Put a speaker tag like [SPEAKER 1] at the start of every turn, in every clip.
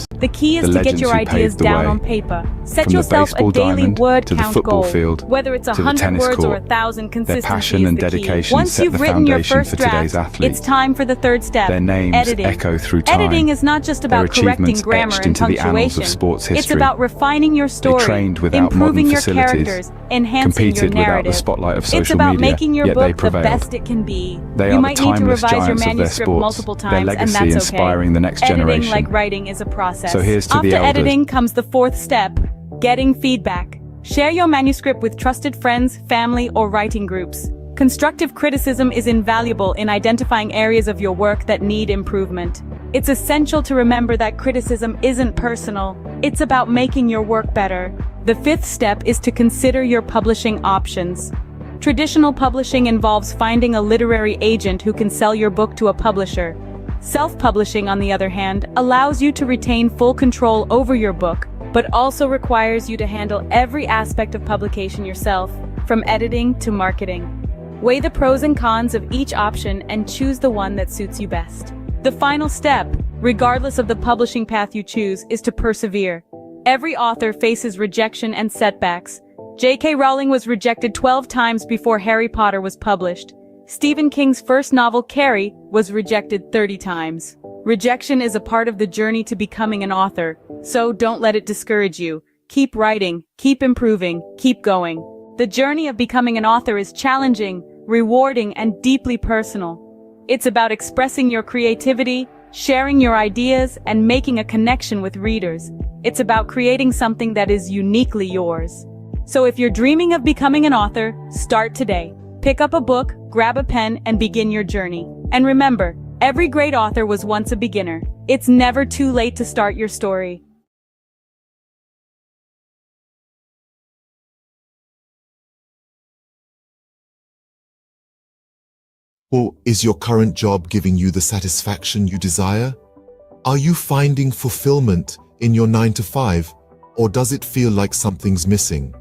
[SPEAKER 1] The key is
[SPEAKER 2] the
[SPEAKER 1] to get
[SPEAKER 2] legends
[SPEAKER 1] your
[SPEAKER 2] who
[SPEAKER 1] ideas
[SPEAKER 2] paved the
[SPEAKER 1] down
[SPEAKER 2] way.
[SPEAKER 1] on paper. Set
[SPEAKER 2] From the
[SPEAKER 1] yourself a
[SPEAKER 2] baseball
[SPEAKER 1] daily
[SPEAKER 2] diamond
[SPEAKER 1] word
[SPEAKER 2] to the
[SPEAKER 1] count
[SPEAKER 2] football
[SPEAKER 1] goal.
[SPEAKER 2] field
[SPEAKER 1] Whether it's
[SPEAKER 2] to the
[SPEAKER 1] 100
[SPEAKER 2] tennis
[SPEAKER 1] words or
[SPEAKER 2] court,
[SPEAKER 1] 1,000,
[SPEAKER 2] their
[SPEAKER 1] consistency
[SPEAKER 2] passion
[SPEAKER 1] is
[SPEAKER 2] and
[SPEAKER 1] the key.
[SPEAKER 2] dedication
[SPEAKER 1] Once
[SPEAKER 2] set
[SPEAKER 1] you've
[SPEAKER 2] the
[SPEAKER 1] written your
[SPEAKER 2] foundation
[SPEAKER 1] first
[SPEAKER 2] for today's
[SPEAKER 1] draft,
[SPEAKER 2] athletes.
[SPEAKER 1] it's time for the third step,
[SPEAKER 2] Their names
[SPEAKER 1] editing.
[SPEAKER 2] echo through time.
[SPEAKER 1] Editing is not just
[SPEAKER 2] Their
[SPEAKER 1] about correcting
[SPEAKER 2] achievements
[SPEAKER 1] grammar
[SPEAKER 2] etched
[SPEAKER 1] and
[SPEAKER 2] into the annals
[SPEAKER 1] punctuation.
[SPEAKER 2] of sports
[SPEAKER 1] It's
[SPEAKER 2] history.
[SPEAKER 1] about refining your story,
[SPEAKER 2] trained without
[SPEAKER 1] improving
[SPEAKER 2] modern
[SPEAKER 1] your
[SPEAKER 2] facilities,
[SPEAKER 1] characters, enhancing your
[SPEAKER 2] competed without the
[SPEAKER 1] narrative.
[SPEAKER 2] spotlight of social
[SPEAKER 1] It's about
[SPEAKER 2] media,
[SPEAKER 1] making your
[SPEAKER 2] yet they
[SPEAKER 1] book the
[SPEAKER 2] prevailed.
[SPEAKER 1] best it can be.
[SPEAKER 2] They
[SPEAKER 1] You
[SPEAKER 2] are the
[SPEAKER 1] might need to
[SPEAKER 2] timeless
[SPEAKER 1] revise your
[SPEAKER 2] giants of their
[SPEAKER 1] manuscript
[SPEAKER 2] sports,
[SPEAKER 1] multiple
[SPEAKER 2] their
[SPEAKER 1] times, and
[SPEAKER 2] legacy
[SPEAKER 1] that's okay.
[SPEAKER 2] inspiring the next
[SPEAKER 1] Editing,
[SPEAKER 2] generation.
[SPEAKER 1] like writing, is a process.
[SPEAKER 2] So here's to
[SPEAKER 1] After
[SPEAKER 2] the elders.
[SPEAKER 1] editing comes the fourth step, getting feedback. Share your manuscript with trusted friends, family, or writing groups. Constructive criticism is invaluable in identifying areas of your work that need improvement. It's essential to remember that criticism isn't personal. It's about making your work better. The fifth step is to consider your publishing options. Traditional publishing involves finding a literary agent who can sell your book to a publisher. Self-publishing, on the other hand, allows you to retain full control over your book, but also requires you to handle every aspect of publication yourself, from editing to marketing. Weigh the pros and cons of each option and choose the one that suits you best. The final step, regardless of the publishing path you choose, is to persevere. Every author faces rejection and setbacks. J.K. Rowling was rejected 12 times before Harry Potter was published. Stephen King's first novel, Carrie, was rejected 30 times. Rejection is a part of the journey to becoming an author, so don't let it discourage you. Keep writing, keep improving, keep going. The journey of becoming an author is challenging, rewarding, and deeply personal. It's about expressing your creativity, sharing your ideas, and making a connection with readers. It's about creating something that is uniquely yours. So if you're dreaming of becoming an author, start today. Pick up a book, grab a pen, and begin your journey. And remember, every great author was once a beginner. It's never too late to start your story.
[SPEAKER 3] Or is your current job giving you the satisfaction you desire? Are you finding fulfillment in your 9-to-5, or does it feel like something's missing?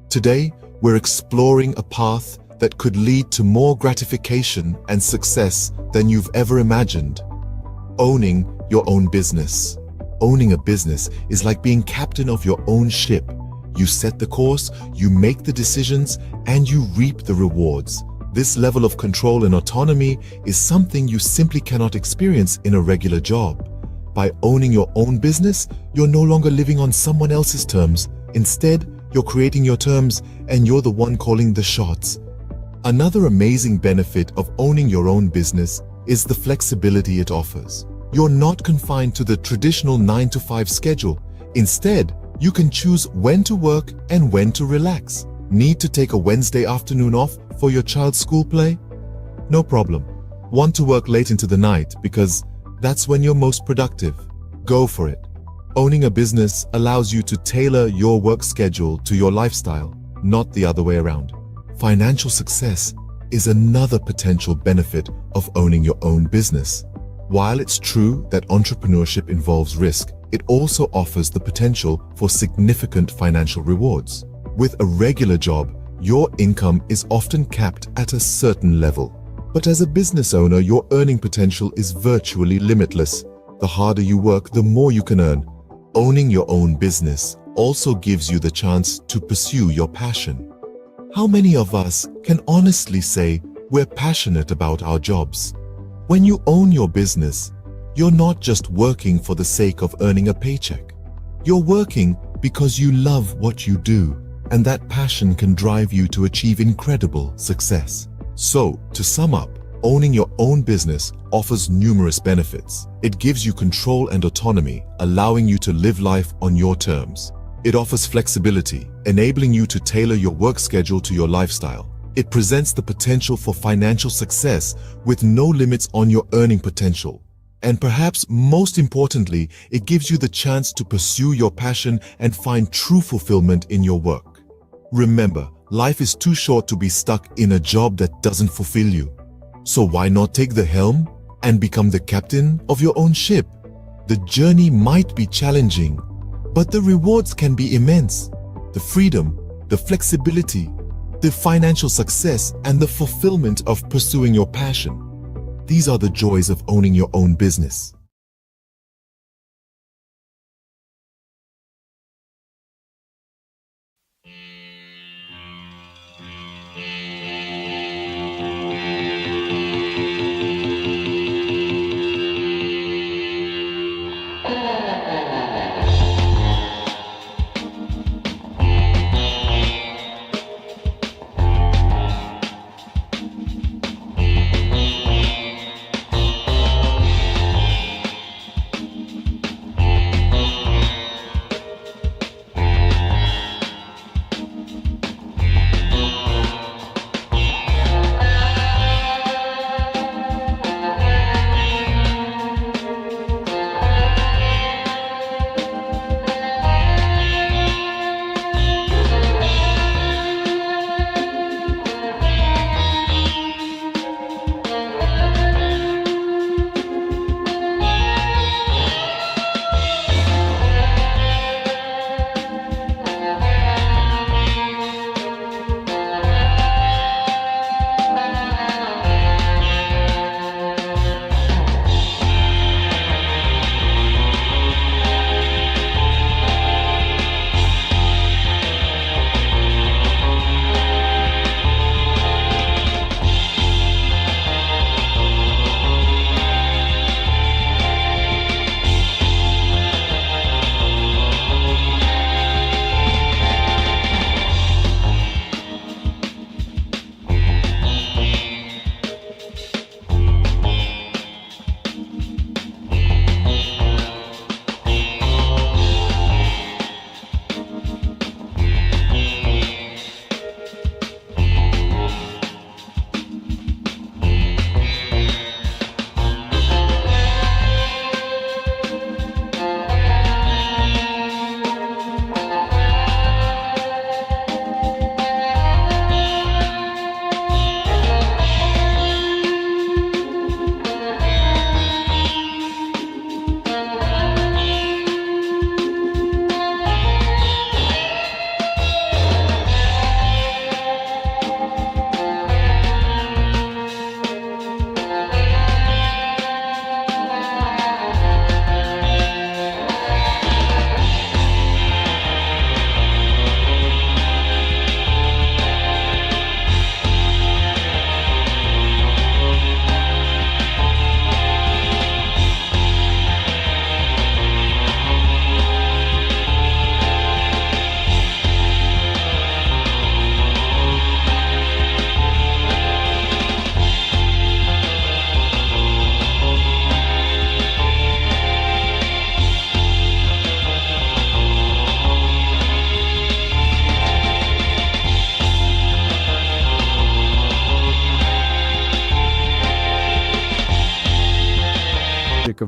[SPEAKER 3] Today, we're exploring a path that could lead to more gratification and success than you've ever imagined. Owning your own business. Owning a business is like being captain of your own ship. You set the course, you make the decisions, and you reap the rewards. This level of control and autonomy is something you simply cannot experience in a regular job. By owning your own business, you're no longer living on someone else's terms. Instead, you're creating your terms, and you're the one calling the shots. Another amazing benefit of owning your own business is the flexibility it offers. You're not confined to the traditional 9-to-5 schedule. Instead, you can choose when to work and when to relax. Need to take a Wednesday afternoon off for your child's school play? No problem. Want to work late into the night because that's when you're most productive? Go for it. Owning a business allows you to tailor your work schedule to your lifestyle, not the other way around. Financial success is another potential benefit of owning your own business. While it's true that entrepreneurship involves risk, it also offers the potential for significant financial rewards. With a regular job, your income is often capped at a certain level. But as a business owner, your earning potential is virtually limitless. The harder you work, the more you can earn. Owning your own business also gives you the chance to pursue your passion. How many of us can honestly say we're passionate about our jobs? When you own your business, you're not just working for the sake of earning a paycheck. You're working because you love what you do, and that passion can drive you to achieve incredible success. So, to sum up, owning your own business offers numerous benefits. It gives you control and autonomy, allowing you to live life on your terms. It offers flexibility, enabling you to tailor your work schedule to your lifestyle. It presents the potential for financial success with no limits on your earning potential. And perhaps most importantly, it gives you the chance to pursue your passion and find true fulfillment in your work. Remember, life is too short to be stuck in a job that doesn't fulfill you. So why not take the helm and become the captain of your own ship? The journey might be challenging, but the rewards can be immense. The freedom, the flexibility, the financial success, and the fulfillment of pursuing your passion. These are the joys of owning your own business.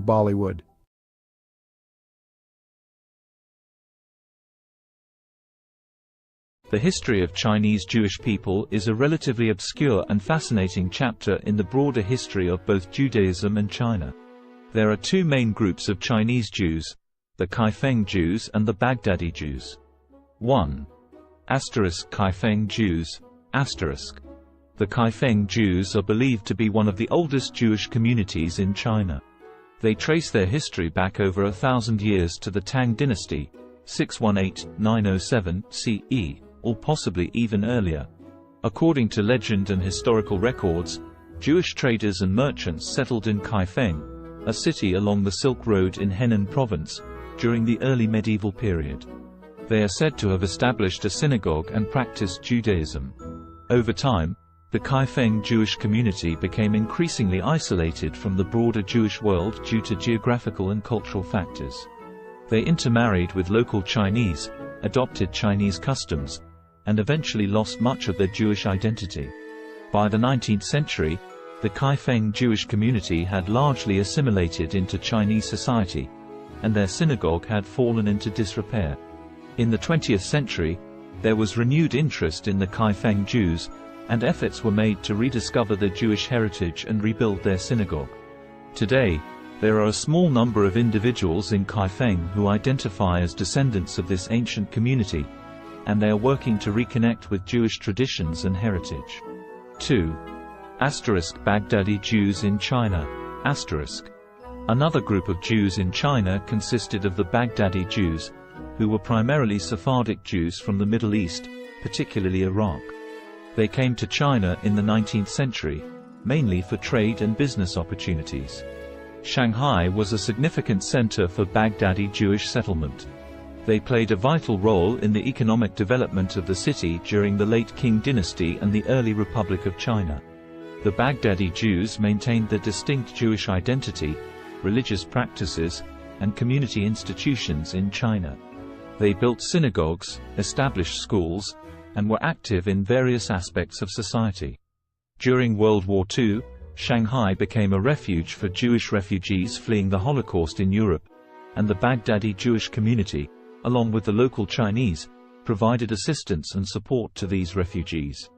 [SPEAKER 2] Bollywood.
[SPEAKER 4] The history of Chinese Jewish people is a relatively obscure and fascinating chapter in the broader history of both Judaism and China. There are two main groups of Chinese Jews, the Kaifeng Jews and the Baghdadi Jews. 1. Kaifeng Jews. The Kaifeng Jews are believed to be one of the oldest Jewish communities in China. They trace their history back over 1,000 years to the Tang dynasty, 618–907 CE, or possibly even earlier. According to legend and historical records, Jewish traders and merchants settled in Kaifeng, a city along the Silk Road in Henan province, during the early medieval period. They are said to have established a synagogue and practiced Judaism. Over time, the Kaifeng Jewish community became increasingly isolated from the broader Jewish world due to geographical and cultural factors. They intermarried with local Chinese, adopted Chinese customs, and eventually lost much of their Jewish identity. By the 19th century, the Kaifeng Jewish community had largely assimilated into Chinese society, and their synagogue had fallen into disrepair. In the 20th century, there was renewed interest in the Kaifeng Jews, and efforts were made to rediscover their Jewish heritage and rebuild their synagogue. Today, there are a small number of individuals in Kaifeng who identify as descendants of this ancient community, and they are working to reconnect with Jewish traditions and heritage. 2. Baghdadi Jews in China. Another group of Jews in China consisted of the Baghdadi Jews, who were primarily Sephardic Jews from the Middle East, particularly Iraq. They came to China in the 19th century, mainly for trade and business opportunities. Shanghai was a significant center for Baghdadi Jewish settlement. They played a vital role in the economic development of the city during the late Qing dynasty and the early Republic of China. The Baghdadi Jews maintained their distinct Jewish identity, religious practices, and community institutions in China. They built synagogues, established schools, and were active in various aspects of society. During World War II, Shanghai became a refuge for Jewish refugees fleeing the Holocaust in Europe, and the Baghdadi Jewish community, along with the local Chinese, provided assistance and support to these refugees.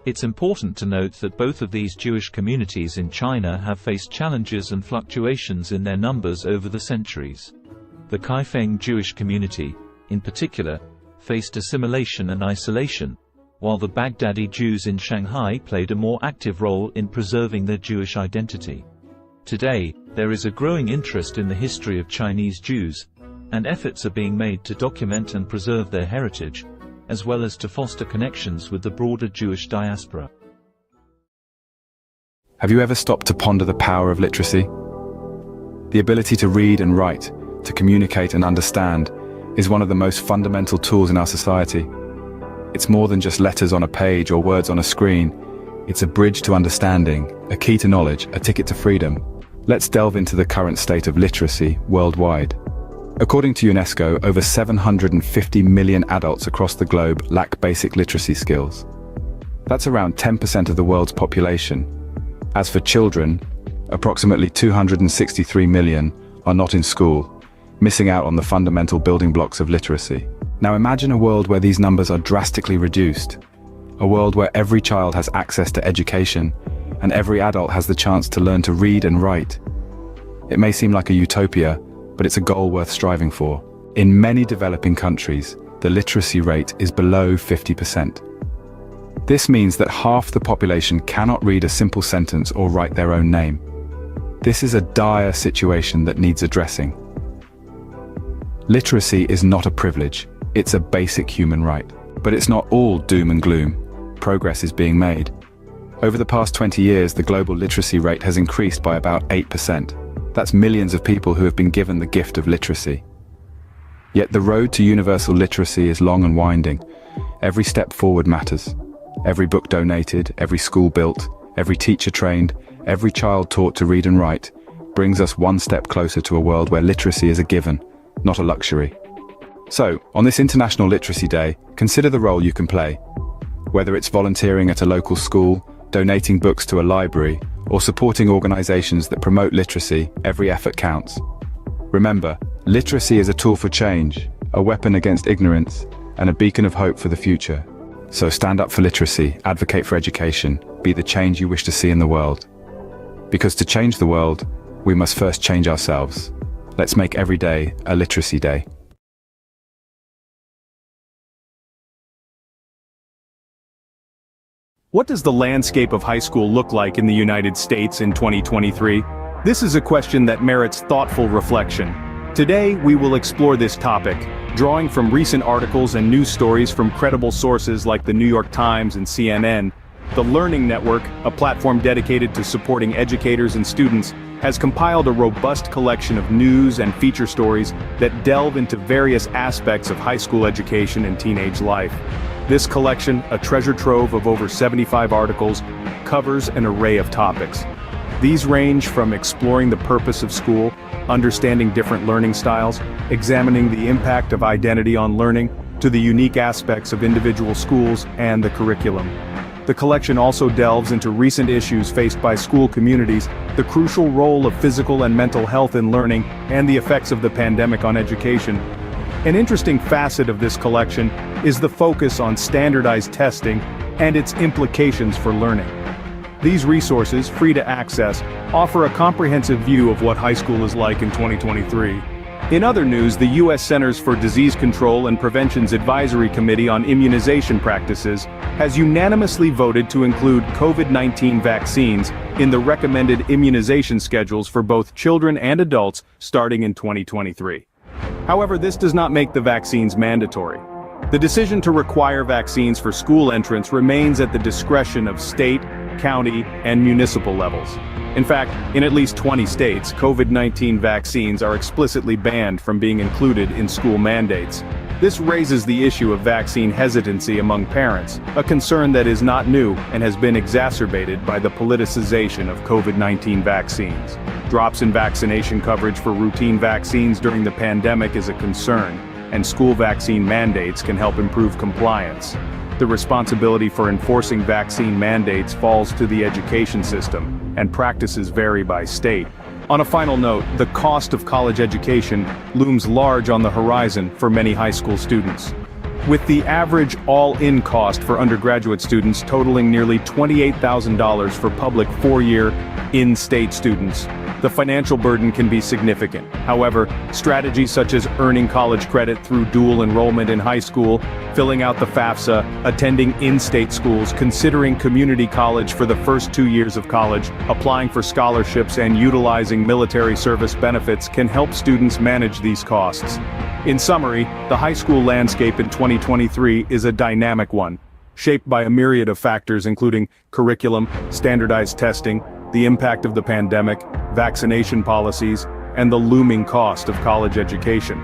[SPEAKER 4] It's important to note that both of these Jewish communities in China have faced challenges and fluctuations in their numbers over the centuries. The Kaifeng Jewish community, in particular, faced assimilation and isolation, while the Baghdadi Jews in Shanghai played a more active role in preserving their Jewish identity. Today, there is a growing interest in the history of Chinese Jews, and efforts are being made to document and preserve their heritage, as well as to foster connections with the broader Jewish diaspora.
[SPEAKER 5] Have you ever stopped to ponder the power of literacy? The ability to read and write, to communicate and understand, is one of the most fundamental tools in our society. It's more than just letters on a page or words on a screen. It's a bridge to understanding, a key to knowledge, a ticket to freedom. Let's delve into the current state of literacy worldwide. According to UNESCO, over 750 million adults across the globe lack basic literacy skills. That's around 10% of the world's population. As for children, approximately 263 million are not in school, missing out on the fundamental building blocks of literacy. Now imagine a world where these numbers are drastically reduced. A world where every child has access to education, and every adult has the chance to learn to read and write. It may seem like a utopia, but it's a goal worth striving for. In many developing countries, the literacy rate is below 50%. This means that half the population cannot read a simple sentence or write their own name. This is a dire situation that needs addressing. Literacy is not a privilege, it's a basic human right. But it's not all doom and gloom. Progress is being made. Over the past 20 years, the global literacy rate has increased by about 8%. That's millions of people who have been given the gift of literacy. Yet the road to universal literacy is long and winding. Every step forward matters. Every book donated, every school built, every teacher trained, every child taught to read and write, brings us one step closer to a world where literacy is a given, not a luxury. So, on this International Literacy Day, consider the role you can play. Whether it's volunteering at a local school, donating books to a library, or supporting organizations that promote literacy, every effort counts. Remember, literacy is a tool for change, a weapon against ignorance, and a beacon of hope for the future. So stand up for literacy, advocate for education, be the change you wish to see in the world. Because to change the world, we must first change ourselves. Let's make every day a literacy day.
[SPEAKER 2] What does the landscape of high school look like in the United States in 2023? This is a question that merits thoughtful reflection. Today, we will explore this topic, drawing from recent articles and news stories from credible sources like the New York Times and CNN. The Learning Network, a platform dedicated to supporting educators and students, has compiled a robust collection of news and feature stories that delve into various aspects of high school education and teenage life. This collection, a treasure trove of over 75 articles, covers an array of topics. These range from exploring the purpose of school, understanding different learning styles, examining the impact of identity on learning, to the unique aspects of individual schools and the curriculum. The collection also delves into recent issues faced by school communities, the crucial role of physical and mental health in learning, and the effects of the pandemic on education. An interesting facet of this collection is the focus on standardized testing and its implications for learning. These resources, free to access, offer a comprehensive view of what high school is like in 2023. In other news, the U.S. Centers for Disease Control and Prevention's Advisory Committee on Immunization Practices has unanimously voted to include COVID-19 vaccines in the recommended immunization schedules for both children and adults starting in 2023. However, this does not make the vaccines mandatory. The decision to require vaccines for school entrance remains at the discretion of state, county, and municipal levels. In fact, in at least 20 states, COVID-19 vaccines are explicitly banned from being included in school mandates. This raises the issue of vaccine hesitancy among parents, a concern that is not new and has been exacerbated by the politicization of COVID-19 vaccines. Drops in vaccination coverage for routine vaccines during the pandemic is a concern, and school vaccine mandates can help improve compliance. The responsibility for enforcing vaccine mandates falls to the education system, and practices vary by state. On a final note, the cost of college education looms large on the horizon for many high school students. With the average all-in cost for undergraduate students totaling nearly $28,000 for public four-year, in-state students, the financial burden can be significant. However, strategies such as earning college credit through dual enrollment in high school, filling out the FAFSA, attending in-state schools, considering community college for the first 2 years of college, applying for scholarships, and utilizing military service benefits can help students manage these costs. In summary, the high school landscape in 2023 is a dynamic one, shaped by a myriad of factors including curriculum, standardized testing, the impact of the pandemic, vaccination policies, and the looming cost of college education.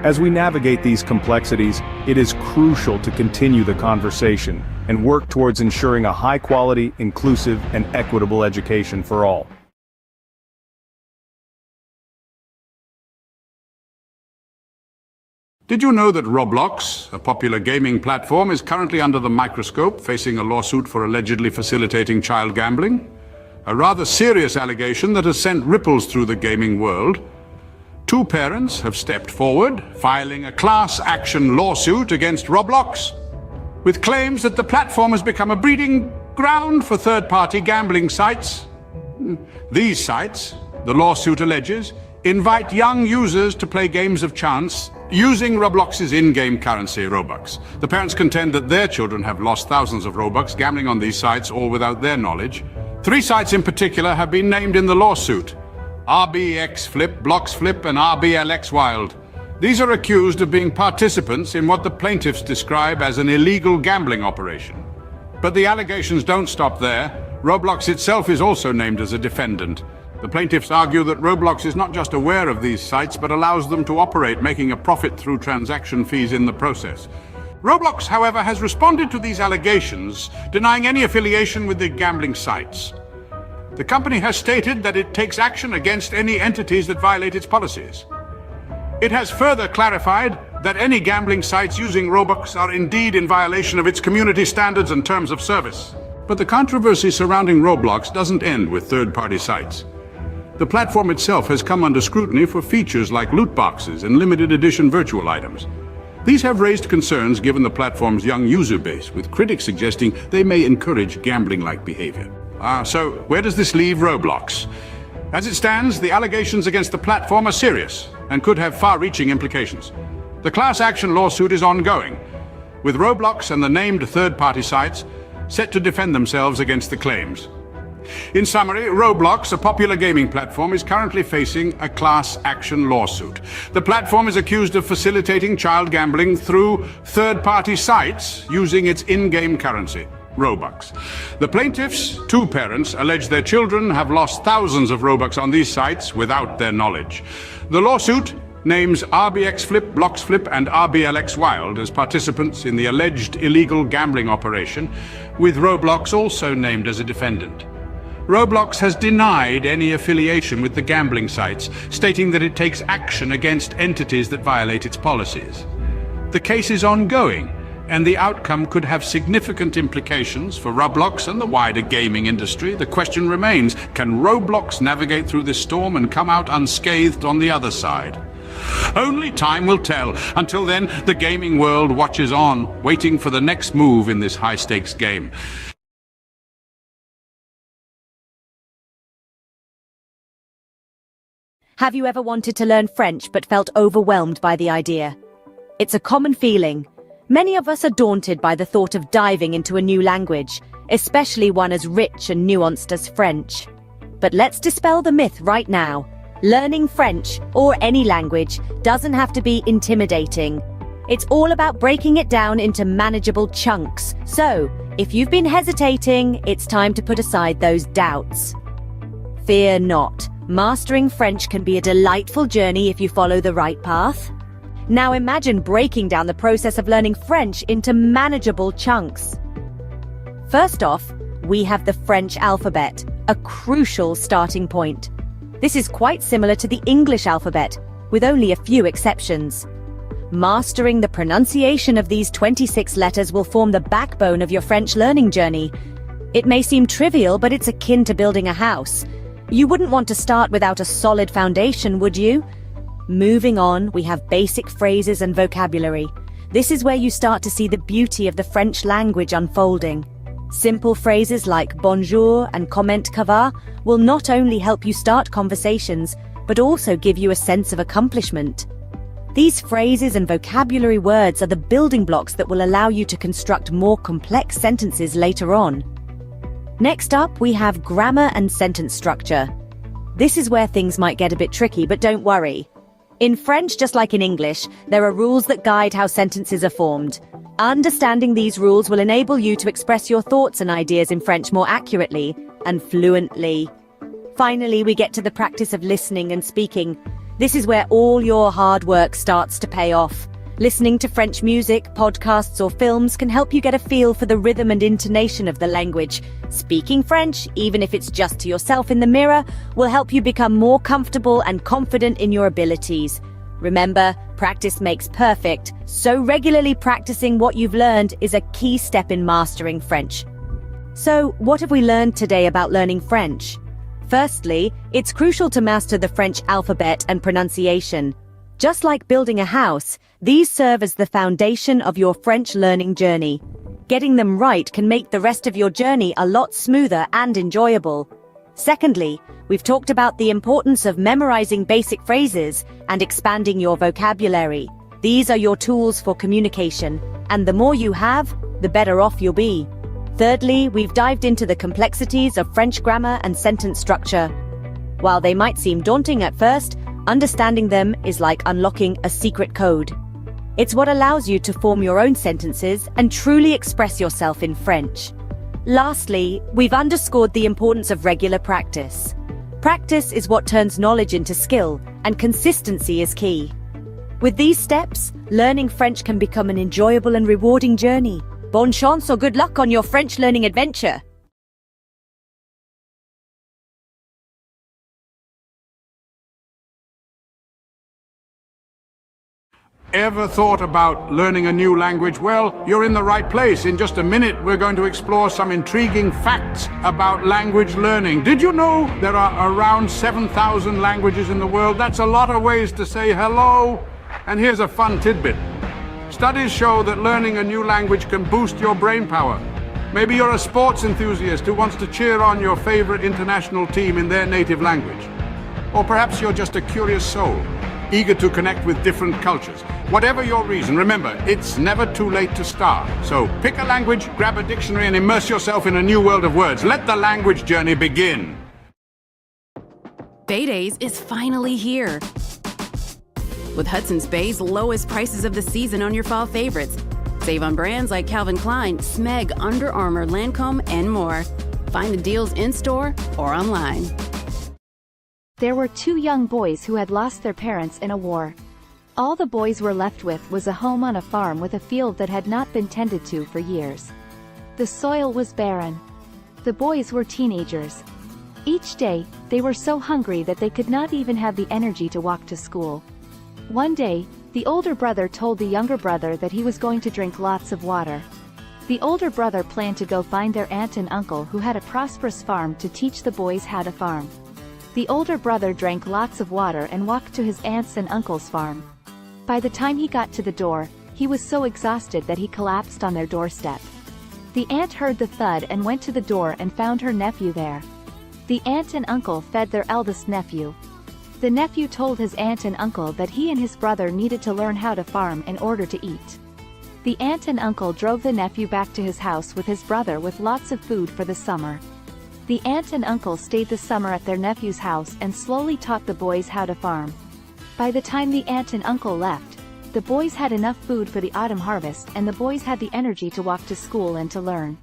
[SPEAKER 2] As we navigate these complexities, it is crucial to continue the conversation and work towards ensuring a high-quality, inclusive, and equitable education for all.
[SPEAKER 6] Did you know that Roblox, a popular gaming platform, is currently under the microscope, facing a lawsuit for allegedly facilitating child gambling? A rather serious allegation that has sent ripples through the gaming world. Two parents have stepped forward, filing a class action lawsuit against Roblox, with claims that the platform has become a breeding ground for third-party gambling sites. These sites, the lawsuit alleges, invite young users to play games of chance using Roblox's in-game currency, Robux. The parents contend that their children have lost thousands of Robux gambling on these sites, all without their knowledge. 3 sites in particular have been named in the lawsuit: RBX Flip, Blocks Flip, and RBLX Wild. These are accused of being participants in what the plaintiffs describe as an illegal gambling operation. But the allegations don't stop there. Roblox itself is also named as a defendant. The plaintiffs argue that Roblox is not just aware of these sites, but allows them to operate, making a profit through transaction fees in the process. Roblox, however, has responded to these allegations, denying any affiliation with the gambling sites. The company has stated that it takes action against any entities that violate its policies. It has further clarified that any gambling sites using Robux are indeed in violation of its community standards and terms of service. But the controversy surrounding Roblox doesn't end with third-party sites. The platform itself has come under scrutiny for features like loot boxes and limited edition virtual items. These have raised concerns given the platform's young user base, with critics suggesting they may encourage gambling-like behavior. So where does this leave Roblox? As it stands, the allegations against the platform are serious and could have far-reaching implications. The class action lawsuit is ongoing, with Roblox and the named third-party sites set to defend themselves against the claims. In summary, Roblox, a popular gaming platform, is currently facing a class action lawsuit. The platform is accused of facilitating child gambling through third-party sites using its in-game currency, Robux. The plaintiffs, two parents, allege their children have lost thousands of Robux on these sites without their knowledge. The lawsuit names RBX Flip, Blocks Flip, and RBLX Wild as participants in the alleged illegal gambling operation, with Roblox also named as a defendant. Roblox has denied any affiliation with the gambling sites, stating that it takes action against entities that violate its policies. The case is ongoing, and the outcome could have significant implications for Roblox and the wider gaming industry. The question remains, can Roblox navigate through this storm and come out unscathed on the other side? Only time will tell. Until then, the gaming world watches on, waiting for the next move in this high-stakes game.
[SPEAKER 7] Have you ever wanted to learn French but felt overwhelmed by the idea? It's a common feeling. Many of us are daunted by the thought of diving into a new language, especially one as rich and nuanced as French. But let's dispel the myth right now. Learning French, or any language, doesn't have to be intimidating. It's all about breaking it down into manageable chunks. So, if you've been hesitating, it's time to put aside those doubts. Fear not. Mastering French can be a delightful journey if you follow the right path. Now imagine breaking down the process of learning French into manageable chunks. First off, we have the French alphabet, a crucial starting point. This is quite similar to the English alphabet, with only a few exceptions. Mastering the pronunciation of these 26 letters will form the backbone of your French learning journey. It may seem trivial, but it's akin to building a house. You wouldn't want to start without a solid foundation, would you? Moving on, we have basic phrases and vocabulary. This is where you start to see the beauty of the French language unfolding. Simple phrases like bonjour and comment ça va will not only help you start conversations, but also give you a sense of accomplishment. These phrases and vocabulary words are the building blocks that will allow you to construct more complex sentences later on. Next up, we have grammar and sentence structure. This is where things might get a bit tricky, but don't worry. In French, just like in English, there are rules that guide how sentences are formed. Understanding these rules will enable you to express your thoughts and ideas in French more accurately and fluently. Finally, we get to the practice of listening and speaking. This is where all your hard work starts to pay off. Listening to French music, podcasts, or films can help you get a feel for the rhythm and intonation of the language. Speaking French, even if it's just to yourself in the mirror, will help you become more comfortable and confident in your abilities. Remember, practice makes perfect, so regularly practicing what you've learned is a key step in mastering French. So, what have we learned today about learning French? Firstly, it's crucial to master the French alphabet and pronunciation. Just like building a house, these serve as the foundation of your French learning journey. Getting them right can make the rest of your journey a lot smoother and enjoyable. Secondly, we've talked about the importance of memorizing basic phrases and expanding your vocabulary. These are your tools for communication, and the more you have, the better off you'll be. Thirdly, we've dived into the complexities of French grammar and sentence structure. While they might seem daunting at first, understanding them is like unlocking a secret code. It's what allows you to form your own sentences and truly express yourself in French. Lastly, we've underscored the importance of regular practice. Practice is what turns knowledge into skill, and consistency is key. With these steps, learning French can become an enjoyable and rewarding journey. Bonne chance or good luck on your French learning adventure!
[SPEAKER 6] Ever thought about learning a new language? Well, you're in the right place. In just a minute, we're going to explore some intriguing facts about language learning. Did you know there are around 7,000 languages in the world? That's a lot of ways to say hello. And here's a fun tidbit. Studies show that learning a new language can boost your brain power. Maybe you're a sports enthusiast who wants to cheer on your favorite international team in their native language. Or perhaps you're just a curious soul, eager to connect with different cultures. Whatever your reason, remember, it's never too late to start. So pick a language, grab a dictionary, and immerse yourself in a new world of words. Let the language journey begin.
[SPEAKER 8] Bay Days is finally here. With Hudson's Bay's lowest prices of the season on your fall favorites. Save on brands like Calvin Klein, Smeg, Under Armour, Lancome, and more. Find the deals in-store or online.
[SPEAKER 9] There were two young boys who had lost their parents in a war. All the boys were left with was a home on a farm with a field that had not been tended to for years. The soil was barren. The boys were teenagers. Each day, they were so hungry that they could not even have the energy to walk to school. One day, the older brother told the younger brother that he was going to drink lots of water. The older brother planned to go find their aunt and uncle who had a prosperous farm to teach the boys how to farm. The older brother drank lots of water and walked to his aunt's and uncle's farm. By the time he got to the door, he was so exhausted that he collapsed on their doorstep. The aunt heard the thud and went to the door and found her nephew there. The aunt and uncle fed their eldest nephew. The nephew told his aunt and uncle that he and his brother needed to learn how to farm in order to eat. The aunt and uncle drove the nephew back to his house with his brother with lots of food for the summer. The aunt and uncle stayed the summer at their nephew's house and slowly taught the boys how to farm. By the time the aunt and uncle left, the boys had enough food for the autumn harvest and the boys had the energy to walk to school and to learn.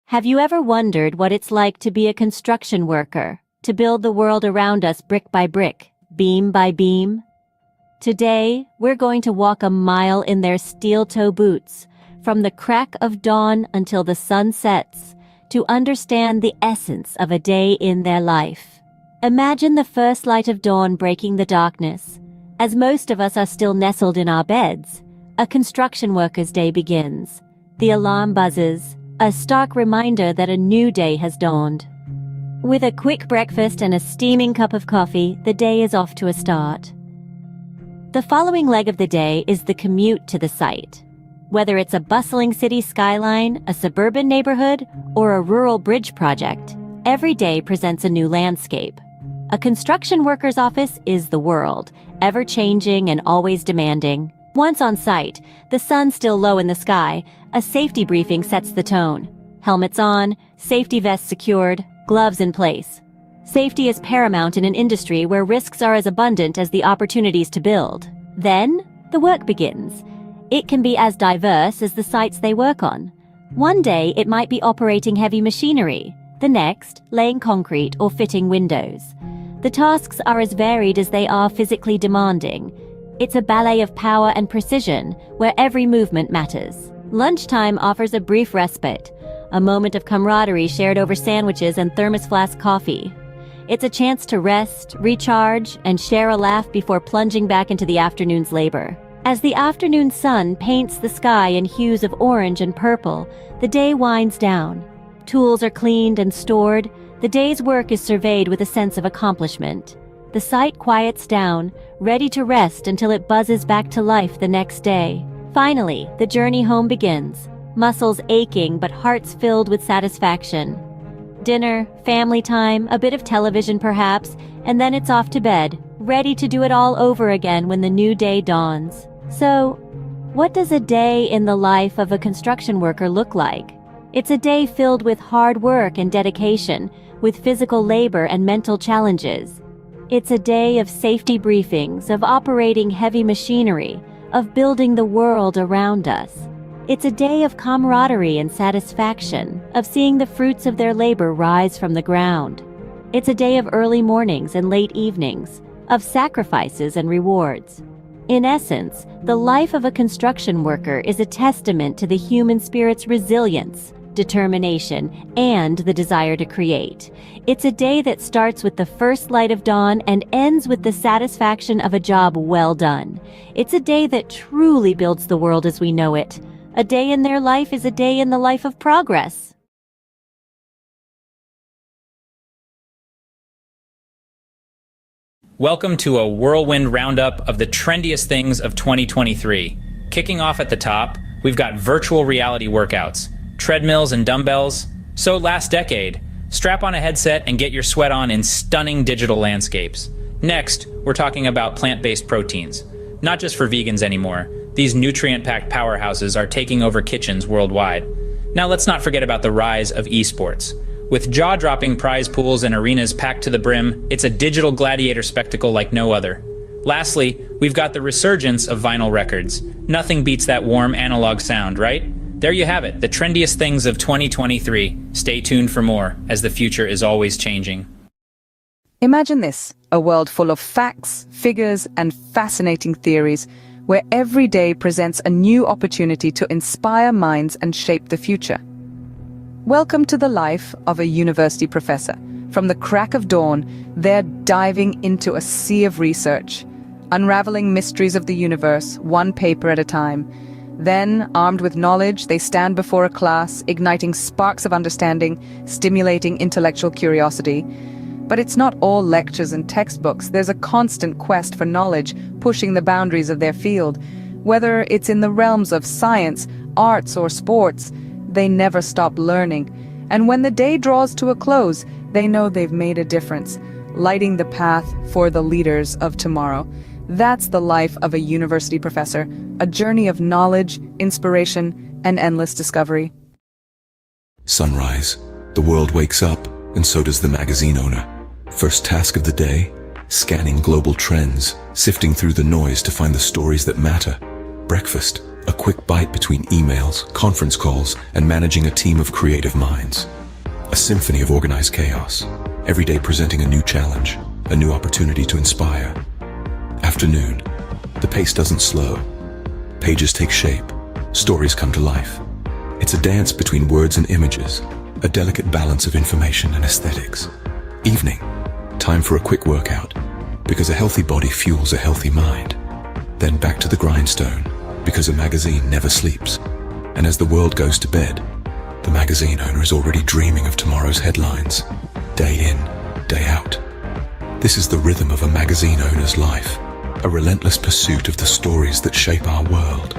[SPEAKER 7] Have you ever wondered what it's like to be a construction worker, to build the world around us brick by brick, beam by beam? Today, we're going to walk a mile in their steel-toe boots, from the crack of dawn until the sun sets, to understand the essence of a day in their life. Imagine the first light of dawn breaking the darkness. As most of us are still nestled in our beds, a construction worker's day begins. The alarm buzzes, a stark reminder that a new day has dawned. With a quick breakfast and a steaming cup of coffee, the day is off to a start. The following leg of the day is the commute to the site. Whether it's a bustling city skyline, a suburban neighborhood, or a rural bridge project, every day presents a new landscape. A construction worker's office is the world, ever-changing and always demanding. Once on site, the sun still low in the sky, a safety briefing sets the tone. Helmets on, safety vests secured, gloves in place. Safety is paramount in an industry where risks are as abundant as the opportunities to build. Then, the work begins. It can be as diverse as the sites they work on. One day, it might be operating heavy machinery. The next, laying concrete or fitting windows. The tasks are as varied as they are physically demanding. It's a ballet of power and precision, where every movement matters. Lunchtime offers a brief respite, a moment of camaraderie shared over sandwiches and thermos flask coffee. It's a chance to rest, recharge, and share a laugh before plunging back into the afternoon's labor. As the afternoon sun paints the sky in hues of orange and purple, the day winds down. Tools are cleaned and stored. The day's work is surveyed with a sense of accomplishment. The site quiets down, ready to rest until it buzzes back to life the next day. Finally, the journey home begins. Muscles aching but hearts filled with satisfaction. Dinner, family time, a bit of television perhaps, and then it's off to bed, ready to do it all over again when the new day dawns. So, what does a day in the life of a construction worker look like? It's a day filled with hard work and dedication, with physical labor and mental challenges. It's a day of safety briefings, of operating heavy machinery, of building the world around us. It's a day of camaraderie and satisfaction, of seeing the fruits of their labor rise from the ground. It's a day of early mornings and late evenings, of sacrifices and rewards. In essence, the life of a construction worker is a testament to the human spirit's resilience,
[SPEAKER 10] determination, and the desire to create. It's a day that starts with the first light of dawn and ends with the satisfaction of a job well done. It's a day that truly builds the world as we know it. A day in their life is a day in the life of progress.
[SPEAKER 11] Welcome to a whirlwind roundup of the trendiest things of 2023. Kicking off at the top, we've got virtual reality workouts, treadmills and dumbbells. So last decade, strap on a headset and get your sweat on in stunning digital landscapes. Next, we're talking about plant-based proteins. Not just for vegans anymore. These nutrient-packed powerhouses are taking over kitchens worldwide. Now let's not forget about the rise of esports. With jaw-dropping prize pools and arenas packed to the brim, it's a digital gladiator spectacle like no other. Lastly, we've got the resurgence of vinyl records. Nothing beats that warm analog sound, right? There you have it, the trendiest things of 2023. Stay tuned for more, as the future is always changing.
[SPEAKER 12] Imagine this, a world full of facts, figures, and fascinating theories, where every day presents a new opportunity to inspire minds and shape the future. Welcome to the life of a university professor. From the crack of dawn, they're diving into a sea of research, unraveling mysteries of the universe, one paper at a time. Then, armed with knowledge, they stand before a class, igniting sparks of understanding, stimulating intellectual curiosity. But it's not all lectures and textbooks. There's a constant quest for knowledge, pushing the boundaries of their field. Whether it's in the realms of science, arts, or sports, they never stop learning. And when the day draws to a close, they know they've made a difference, lighting the path for the leaders of tomorrow. That's the life of a university professor, a journey of knowledge, inspiration, and endless discovery.
[SPEAKER 13] Sunrise. The world wakes up, and so does the magazine owner. First task of the day, scanning global trends, sifting through the noise to find the stories that matter. Breakfast. A quick bite between emails, conference calls, and managing a team of creative minds. A symphony of organized chaos, every day presenting a new challenge, a new opportunity to inspire. Afternoon. The pace doesn't slow. Pages take shape. Stories come to life. It's a dance between words and images, a delicate balance of information and aesthetics. Evening. Time for a quick workout, because a healthy body fuels a healthy mind. Then back to the grindstone, because a magazine never sleeps. And as the world goes to bed, the magazine owner is already dreaming of tomorrow's headlines, day in, day out. This is the rhythm of a magazine owner's life, a relentless pursuit of the stories that shape our world.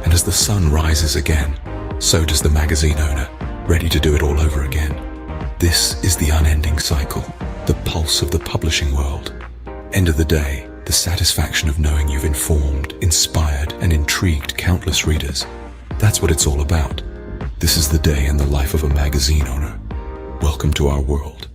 [SPEAKER 13] And as the sun rises again, so does the magazine owner, ready to do it all over again. This is the unending cycle, the pulse of the publishing world. End of the day, the satisfaction of knowing you've informed, inspired, and intrigued countless readers. That's what it's all about. This is the day in the life of a magazine owner. Welcome to our world.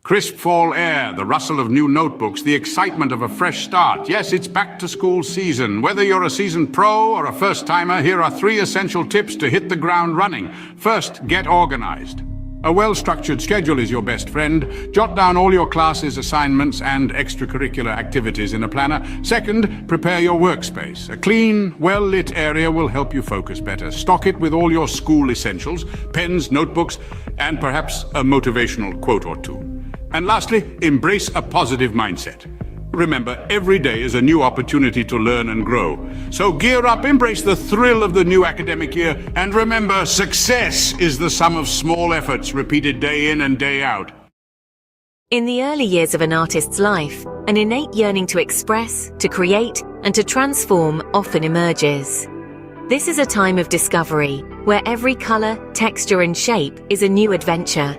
[SPEAKER 6] Crisp fall air, the rustle of new notebooks, the excitement of a fresh start. Yes, it's back to school season. Whether you're a seasoned pro or a first-timer, here are 3 essential tips to hit the ground running. First, get organized. A well-structured schedule is your best friend. Jot down all your classes, assignments, and extracurricular activities in a planner. Second, prepare your workspace. A clean, well-lit area will help you focus better. Stock it with all your school essentials, pens, notebooks, and perhaps a motivational quote or two. And lastly, embrace a positive mindset. Remember, every day is a new opportunity to learn and grow. So gear up, embrace the thrill of the new academic year, and remember, success is the sum of small efforts repeated day in and day out.
[SPEAKER 14] In the early years of an artist's life, an innate yearning to express, to create, and to transform often emerges. This is a time of discovery, where every color, texture, and shape is a new adventure.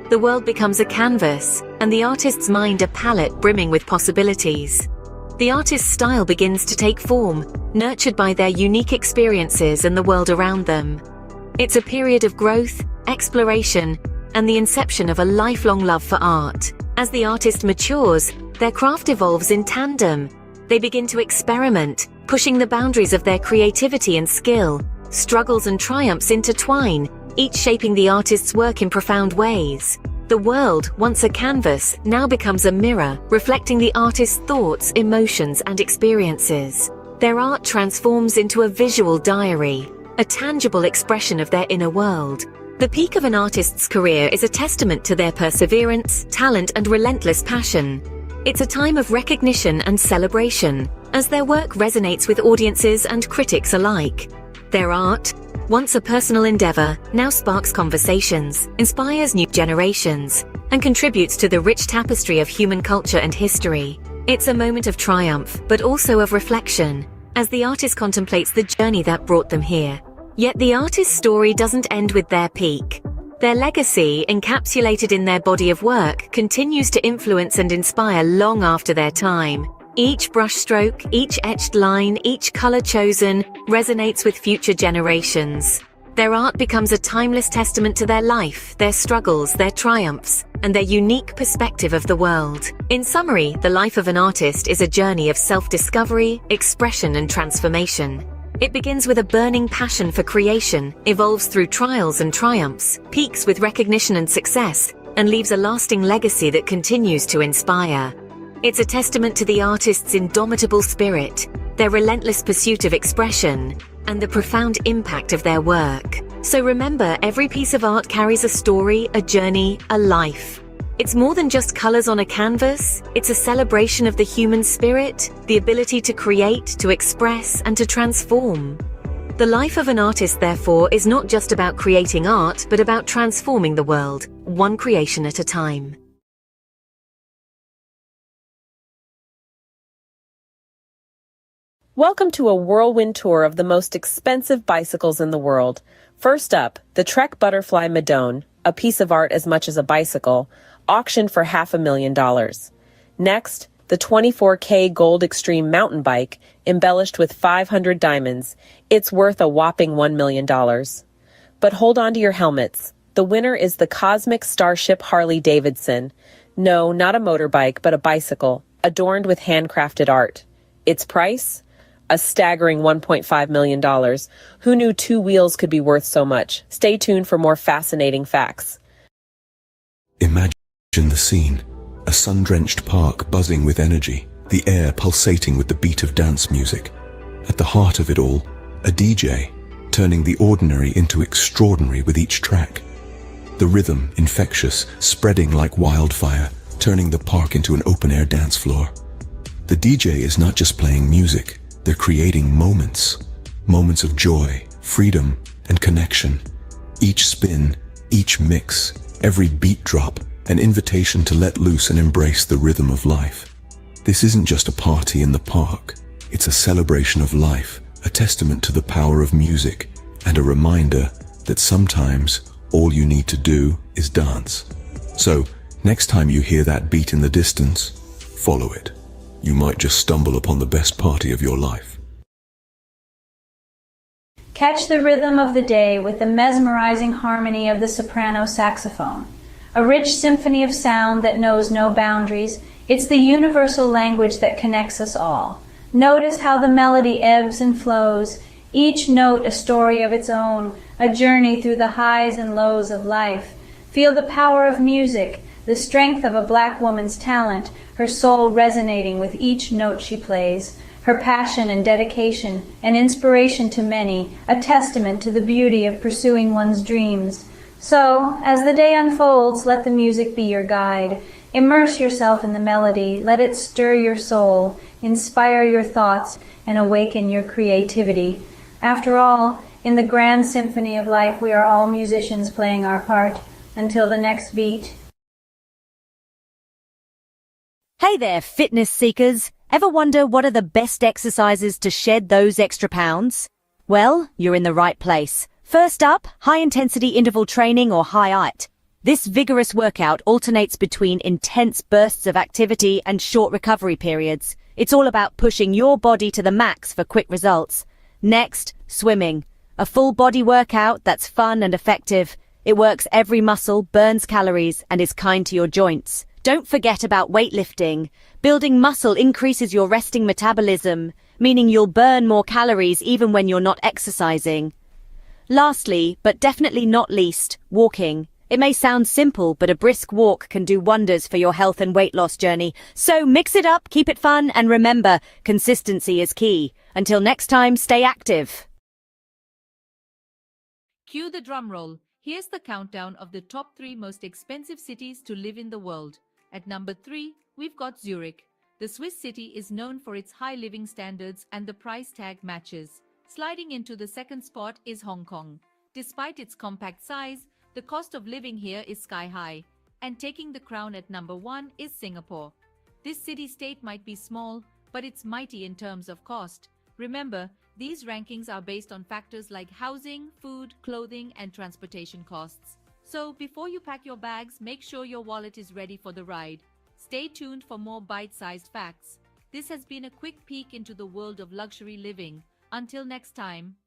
[SPEAKER 14] The world becomes a canvas, and the artist's mind a palette brimming with possibilities. The artist's style begins to take form, nurtured by their unique experiences and the world around them. It's a period of growth, exploration, and the inception of a lifelong love for art. As the artist matures, their craft evolves in tandem. They begin to experiment, pushing the boundaries of their creativity and skill. Struggles and triumphs intertwine, each shaping the artist's work in profound ways. The world, once a canvas, now becomes a mirror, reflecting the artist's thoughts, emotions, and experiences. Their art transforms into a visual diary, a tangible expression of their inner world. The peak of an artist's career is a testament to their perseverance, talent, and relentless passion. It's a time of recognition and celebration, as their work resonates with audiences and critics alike. Their art, once a personal endeavor, now sparks conversations, inspires new generations, and contributes to the rich tapestry of human culture and history. It's a moment of triumph, but also of reflection, as the artist contemplates the journey that brought them here. Yet the artist's story doesn't end with their peak. Their legacy, encapsulated in their body of work, continues to influence and inspire long after their time. Each brushstroke, each etched line, each color chosen resonates with future generations. Their art becomes a timeless testament to their life, their struggles, their triumphs, and their unique perspective of the world. In summary, the life of an artist is a journey of self-discovery, expression, and transformation. It begins with a burning passion for creation, evolves through trials and triumphs, peaks with recognition and success, and leaves a lasting legacy that continues to inspire. It's a testament to the artist's indomitable spirit, their relentless pursuit of expression, and the profound impact of their work. So remember, every piece of art carries a story, a journey, a life. It's more than just colors on a canvas. It's a celebration of the human spirit, the ability to create, to express, and to transform. The life of an artist, therefore, is not just about creating art, but about transforming the world, one creation at a time.
[SPEAKER 15] Welcome to a whirlwind tour of the most expensive bicycles in the world. First up, the Trek Butterfly Madone, a piece of art as much as a bicycle, auctioned for $500,000. Next, the 24K Gold Extreme mountain bike, embellished with 500 diamonds. It's worth a whopping $1 million. But hold on to your helmets. The winner is the Cosmic Starship Harley Davidson. No, not a motorbike, but a bicycle, adorned with handcrafted art. Its price? A staggering $1.5 million. Who knew two wheels could be worth so much? Stay tuned for more fascinating facts.
[SPEAKER 13] Imagine the scene. A sun-drenched park buzzing with energy, the air pulsating with the beat of dance music. At the heart of it all, a DJ, turning the ordinary into extraordinary with each track. The rhythm, infectious, spreading like wildfire, turning the park into an open-air dance floor. The DJ is not just playing music. They're creating moments of joy, freedom, and connection. Each spin, each mix, every beat drop, an invitation to let loose and embrace the rhythm of life. This isn't just a party in the park. It's a celebration of life, a testament to the power of music, and a reminder that sometimes all you need to do is dance. So, next time you hear that beat in the distance, follow it. You might just stumble upon the best party of your life.
[SPEAKER 16] Catch the rhythm of the day with the mesmerizing harmony of the soprano saxophone. A rich symphony of sound that knows no boundaries. It's the universal language that connects us all. Notice how the melody ebbs and flows, each note a story of its own, a journey through the highs and lows of life. Feel the power of music, the strength of a black woman's talent, her soul resonating with each note she plays, her passion and dedication, an inspiration to many, a testament to the beauty of pursuing one's dreams. So, as the day unfolds, let the music be your guide. Immerse yourself in the melody, let it stir your soul, inspire your thoughts, and awaken your creativity. After all, in the grand symphony of life, we are all musicians playing our part. Until the next beat.
[SPEAKER 7] Hey there, fitness seekers. Ever wonder what are the best exercises to shed those extra pounds? Well, you're in the right place. First up, high-intensity interval training or HIIT. This vigorous workout alternates between intense bursts of activity and short recovery periods. It's all about pushing your body to the max for quick results. Next, swimming. A full body workout that's fun and effective. It works every muscle, burns calories, and is kind to your joints. Don't forget about weightlifting. Building muscle increases your resting metabolism, meaning you'll burn more calories even when you're not exercising. Lastly, but definitely not least, walking. It may sound simple, but a brisk walk can do wonders for your health and weight loss journey. So mix it up, keep it fun, and remember, consistency is key. Until next time, stay active.
[SPEAKER 17] Cue the drum roll. Here's the countdown of the top 3 most expensive cities to live in the world. At number 3, we've got Zurich. The Swiss city is known for its high living standards and the price tag matches. Sliding into the second spot is Hong Kong. Despite its compact size, the cost of living here is sky high. And taking the crown at number 1 is Singapore. This city-state might be small, but it's mighty in terms of cost. Remember, these rankings are based on factors like housing, food, clothing, and transportation costs. So before you pack your bags, make sure your wallet is ready for the ride. Stay tuned for more bite-sized facts. This has been a quick peek into the world of luxury living. Until next time.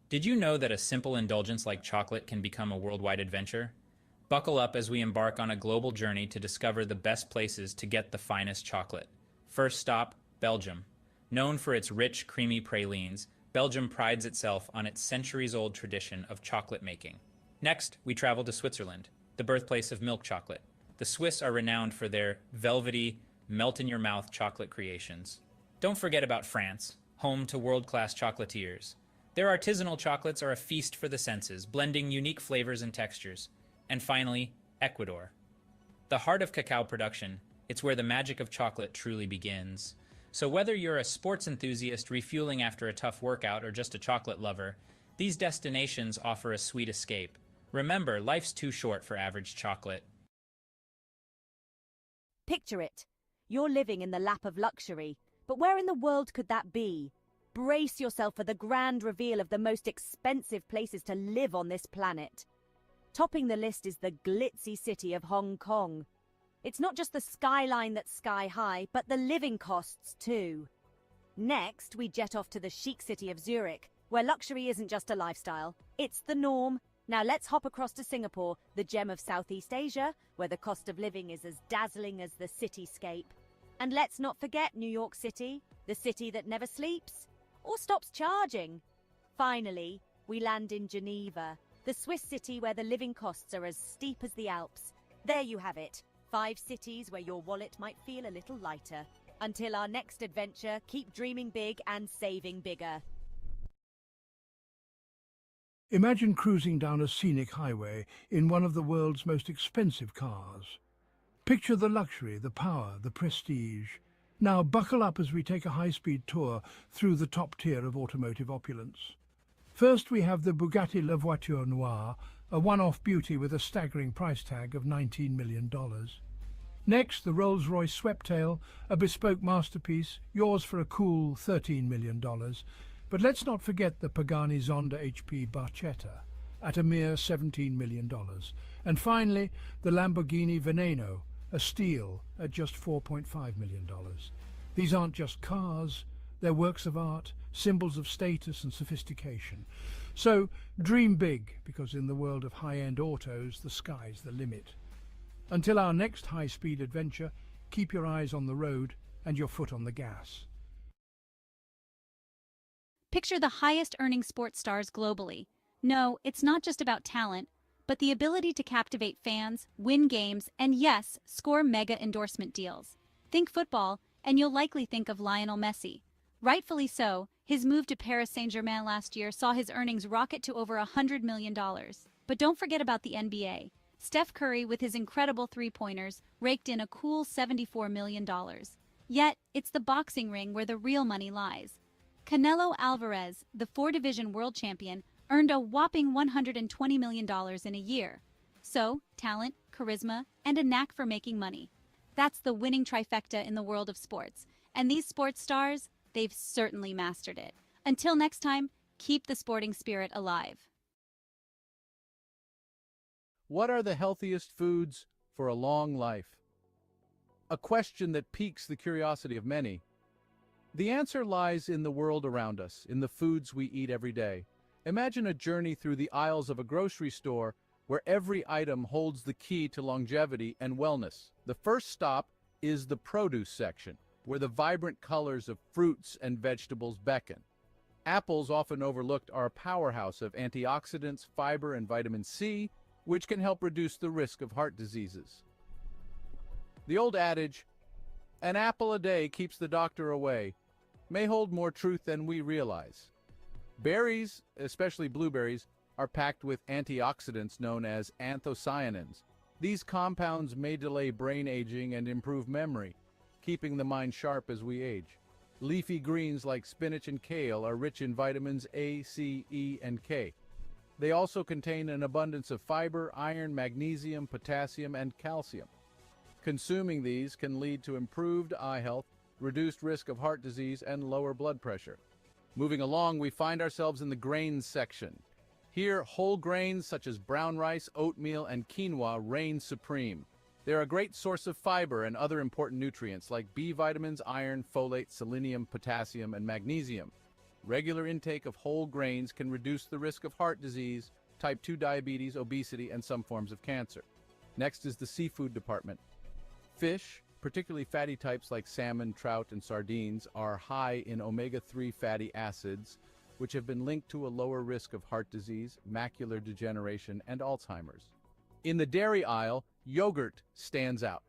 [SPEAKER 11] Did you know that a simple indulgence like chocolate can become a worldwide adventure? Buckle up as we embark on a global journey to discover the best places to get the finest chocolate. First stop, Belgium. Known for its rich, creamy pralines, Belgium prides itself on its centuries-old tradition of chocolate making. Next, we travel to Switzerland, the birthplace of milk chocolate. The Swiss are renowned for their velvety, melt-in-your-mouth chocolate creations. Don't forget about France, home to world-class chocolatiers. Their artisanal chocolates are a feast for the senses, blending unique flavors and textures. And finally, Ecuador. The heart of cacao production, it's where the magic of chocolate truly begins. So whether you're a sports enthusiast refueling after a tough workout or just a chocolate lover, these destinations offer a sweet escape. Remember, life's too short for average chocolate.
[SPEAKER 7] Picture it. You're living in the lap of luxury, but where in the world could that be? Brace yourself for the grand reveal of the most expensive places to live on this planet. Topping the list is the glitzy city of Hong Kong. It's not just the skyline that's sky high, but the living costs too. Next, we jet off to the chic city of Zurich, where luxury isn't just a lifestyle, it's the norm. Now let's hop across to Singapore, the gem of Southeast Asia, where the cost of living is as dazzling as the cityscape. And let's not forget New York City, the city that never sleeps or stops charging. Finally, we land in Geneva, the Swiss city where the living costs are as steep as the Alps. There you have it, 5 cities where your wallet might feel a little lighter. Until our next adventure, keep dreaming big and saving bigger.
[SPEAKER 18] Imagine cruising down a scenic highway in one of the world's most expensive cars. Picture the luxury, the power, the prestige. Now buckle up as we take a high-speed tour through the top tier of automotive opulence. First we have the Bugatti La Voiture Noire, a one-off beauty with a staggering price tag of $19 million. Next, the Rolls-Royce Sweptail, a bespoke masterpiece, yours for a cool $13 million. But let's not forget the Pagani Zonda HP Barchetta, at a mere $17 million. And finally, the Lamborghini Veneno, a steal at just $4.5 million. These aren't just cars, they're works of art, symbols of status and sophistication. So dream big, because in the world of high-end autos, the sky's the limit. Until our next high-speed adventure, keep your eyes on the road and your foot on the gas.
[SPEAKER 19] Picture the highest-earning sports stars globally. No, it's not just about talent, but the ability to captivate fans, win games, and yes, score mega endorsement deals. Think football, and you'll likely think of Lionel Messi. Rightfully so, his move to Paris Saint-Germain last year saw his earnings rocket to over $100 million. But don't forget about the NBA. Steph Curry, with his incredible three-pointers, raked in a cool $74 million. Yet, it's the boxing ring where the real money lies. Canelo Alvarez, the four-division world champion, earned a whopping $120 million in a year. So, talent, charisma, and a knack for making money. That's the winning trifecta in the world of sports. And these sports stars, they've certainly mastered it. Until next time, keep the sporting spirit alive.
[SPEAKER 20] What are the healthiest foods for a long life? A question that piques the curiosity of many. The answer lies in the world around us, in the foods we eat every day. Imagine a journey through the aisles of a grocery store where every item holds the key to longevity and wellness. The first stop is the produce section, where the vibrant colors of fruits and vegetables beckon. Apples, often overlooked, are a powerhouse of antioxidants, fiber, and vitamin C, which can help reduce the risk of heart diseases. The old adage, "An apple a day keeps the doctor away," may hold more truth than we realize. Berries, especially blueberries, are packed with antioxidants known as anthocyanins. These compounds may delay brain aging and improve memory, keeping the mind sharp as we age. Leafy greens like spinach and kale are rich in vitamins A, C, E, and K. They also contain an abundance of fiber, iron, magnesium, potassium, and calcium. Consuming these can lead to improved eye health, reduced risk of heart disease, and lower blood pressure. Moving along, we find ourselves in the grains section. Here, whole grains such as brown rice, oatmeal, and quinoa reign supreme. They're a great source of fiber and other important nutrients like B vitamins, iron, folate, selenium, potassium, and magnesium. Regular intake of whole grains can reduce the risk of heart disease, type 2 diabetes, obesity, and some forms of cancer. Next is the seafood department. Fish, particularly fatty types like salmon, trout, and sardines, are high in omega-3 fatty acids, which have been linked to a lower risk of heart disease, macular degeneration, and Alzheimer's. In the dairy aisle, yogurt stands out.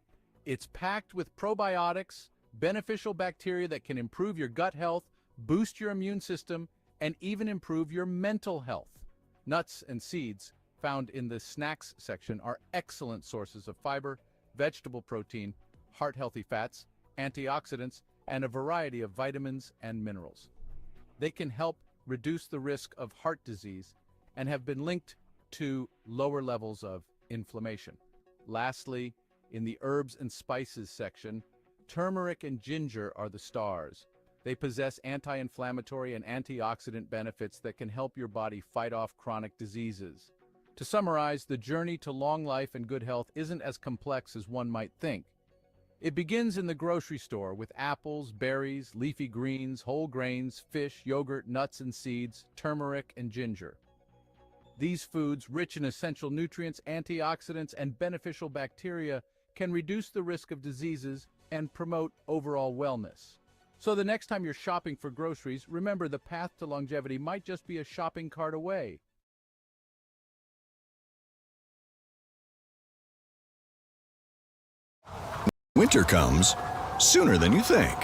[SPEAKER 20] It's packed with probiotics, beneficial bacteria that can improve your gut health, boost your immune system, and even improve your mental health. Nuts and seeds, found in the snacks section, are excellent sources of fiber, vegetable protein, heart-healthy fats, antioxidants, and a variety of vitamins and minerals. They can help reduce the risk of heart disease and have been linked to lower levels of inflammation. Lastly, in the herbs and spices section, turmeric and ginger are the stars. They possess anti-inflammatory and antioxidant benefits that can help your body fight off chronic diseases. To summarize, the journey to long life and good health isn't as complex as one might think. It begins in the grocery store with apples, berries, leafy greens, whole grains, fish, yogurt, nuts and seeds, turmeric, and ginger. These foods, rich in essential nutrients, antioxidants, and beneficial bacteria, can reduce the risk of diseases and promote overall wellness. So the next time you're shopping for groceries, remember the path to longevity might just be a shopping cart away.
[SPEAKER 21] Winter comes sooner than you think.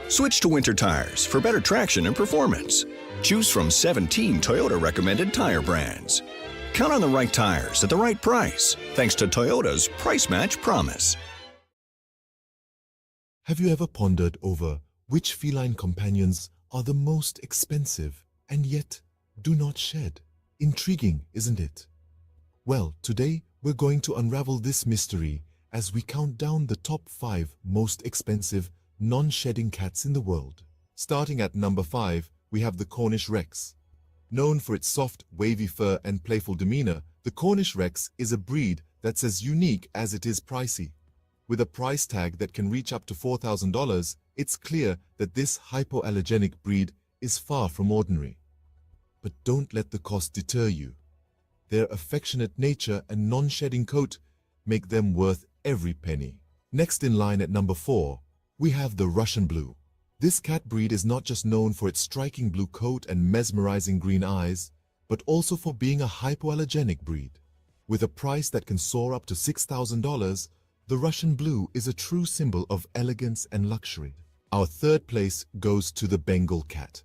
[SPEAKER 21] Switch to winter tires for better traction and performance. Choose from 17 Toyota recommended tire brands. Count on the right tires at the right price, thanks to Toyota's Price Match Promise.
[SPEAKER 3] Have you ever pondered over which feline companions are the most expensive and yet do not shed? Intriguing, isn't it? Well, today we're going to unravel this mystery as we count down the top 5 most expensive non-shedding cats in the world. Starting at number 5, we have the Cornish Rex. Known for its soft, wavy fur and playful demeanor, the Cornish Rex is a breed that's as unique as it is pricey. With a price tag that can reach up to $4,000, it's clear that this hypoallergenic breed is far from ordinary. But don't let the cost deter you. Their affectionate nature and non-shedding coat make them worth every penny. Next in line at number 4, we have the Russian Blue. This cat breed is not just known for its striking blue coat and mesmerizing green eyes, but also for being a hypoallergenic breed. With a price that can soar up to $6,000, the Russian Blue is a true symbol of elegance and luxury. Our third place goes to the Bengal cat.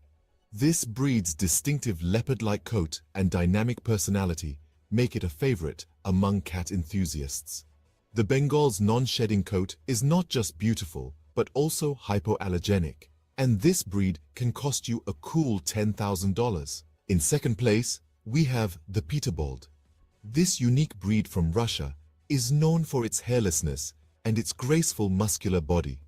[SPEAKER 3] This breed's distinctive leopard-like coat and dynamic personality make it a favorite among cat enthusiasts. The Bengal's non-shedding coat is not just beautiful, but also hypoallergenic, and this breed can cost you a cool $10,000. In second place, we have the Peterbold. This unique breed from Russia is known for its hairlessness and its graceful muscular body.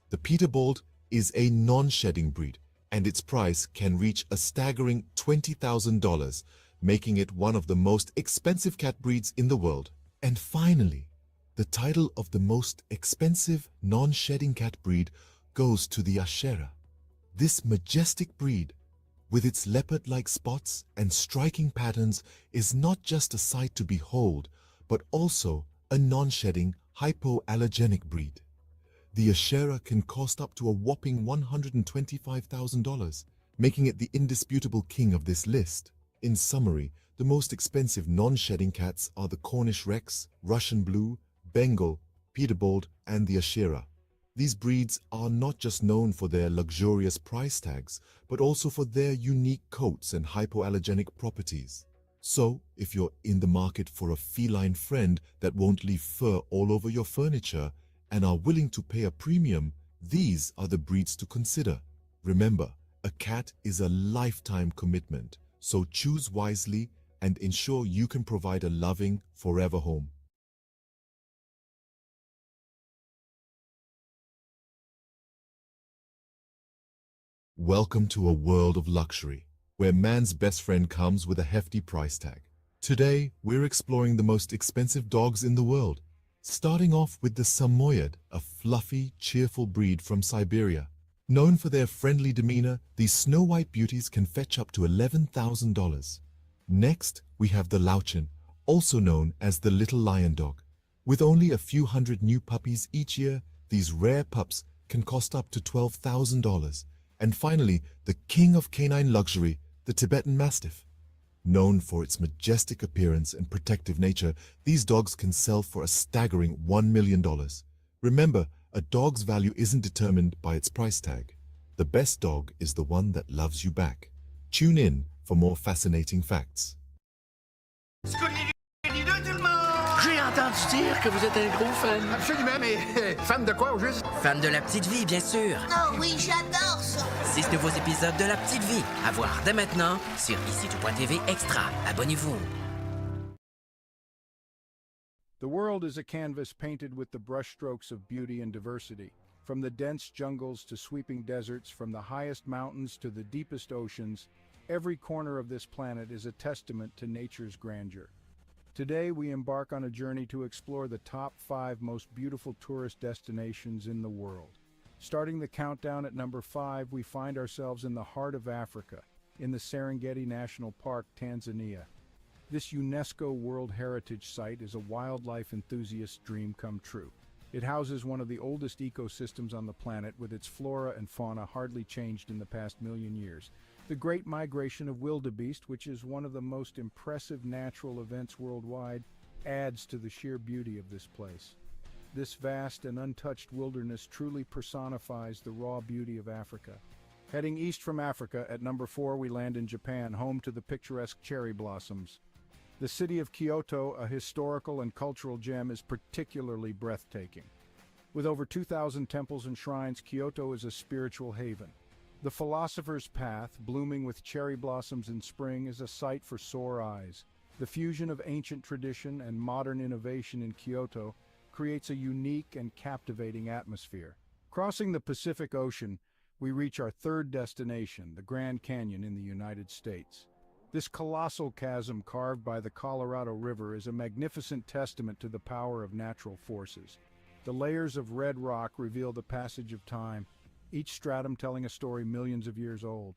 [SPEAKER 3] The Peterbold is a non-shedding breed, and its price can reach a staggering $20,000, making it one of the most expensive cat breeds in the world. And finally, the title of the most expensive non-shedding cat breed goes to the Ashera. This majestic breed, with its leopard-like spots and striking patterns, is not just a sight to behold, but also a non-shedding, hypoallergenic breed. The Ashera can cost up to a whopping $125,000, making it the indisputable king of this list. In summary, the most expensive non-shedding cats are the Cornish Rex, Russian Blue, Bengal, Peterbold, and the Ashera. These breeds are not just known for their luxurious price tags, but also for their unique coats and hypoallergenic properties. So, if you're in the market for a feline friend that won't leave fur all over your furniture and are willing to pay a premium, these are the breeds to consider. Remember, a cat is a lifetime commitment, so choose wisely and ensure you can provide a loving, forever home. Welcome to a world of luxury, where man's best friend comes with a hefty price tag. Today, we're exploring the most expensive dogs in the world, starting off with the Samoyed, a fluffy, cheerful breed from Siberia. Known for their friendly demeanor, these snow-white beauties can fetch up to $11,000. Next, we have the Lauchin, also known as the little lion dog. With only a few hundred new puppies each year, these rare pups can cost up to $12,000. And finally, the king of canine luxury, the Tibetan Mastiff. Known for its majestic appearance and protective nature, these dogs can sell for a staggering $1 million. Remember, a dog's value isn't determined by its price tag. The best dog is the one that loves you back. Tune in for more fascinating facts.
[SPEAKER 1] J'ai entendu dire que vous êtes un gros fan.
[SPEAKER 22] Absolument, mais fan de quoi au juste?
[SPEAKER 1] Fan de La Petite Vie, bien sûr.
[SPEAKER 22] Oh oui, j'adore ça.
[SPEAKER 1] 6 nouveaux épisodes de La Petite Vie. À voir dès maintenant sur ici.tv Extra. Abonnez-vous.
[SPEAKER 23] The world is a canvas painted with the brushstrokes of beauty and diversity. From the dense jungles to sweeping deserts, from the highest mountains to the deepest oceans, every corner of this planet is a testament to nature's grandeur. Today, we embark on a journey to explore the top 5 most beautiful tourist destinations in the world. Starting the countdown at number 5, we find ourselves in the heart of Africa, in the Serengeti National Park, Tanzania. This UNESCO World Heritage Site is a wildlife enthusiast's dream come true. It houses one of the oldest ecosystems on the planet, with its flora and fauna hardly changed in the past million years. The Great Migration of Wildebeest, which is one of the most impressive natural events worldwide, adds to the sheer beauty of this place. This vast and untouched wilderness truly personifies the raw beauty of Africa. Heading east from Africa, at number 4 we land in Japan, home to the picturesque cherry blossoms. The city of Kyoto, a historical and cultural gem, is particularly breathtaking. With over 2,000 temples and shrines, Kyoto is a spiritual haven. The Philosopher's Path, blooming with cherry blossoms in spring, is a sight for sore eyes. The fusion of ancient tradition and modern innovation in Kyoto creates a unique and captivating atmosphere. Crossing the Pacific Ocean, we reach our third destination, the Grand Canyon in the United States. This colossal chasm carved by the Colorado River is a magnificent testament to the power of natural forces. The layers of red rock reveal the passage of time, each stratum telling a story millions of years old.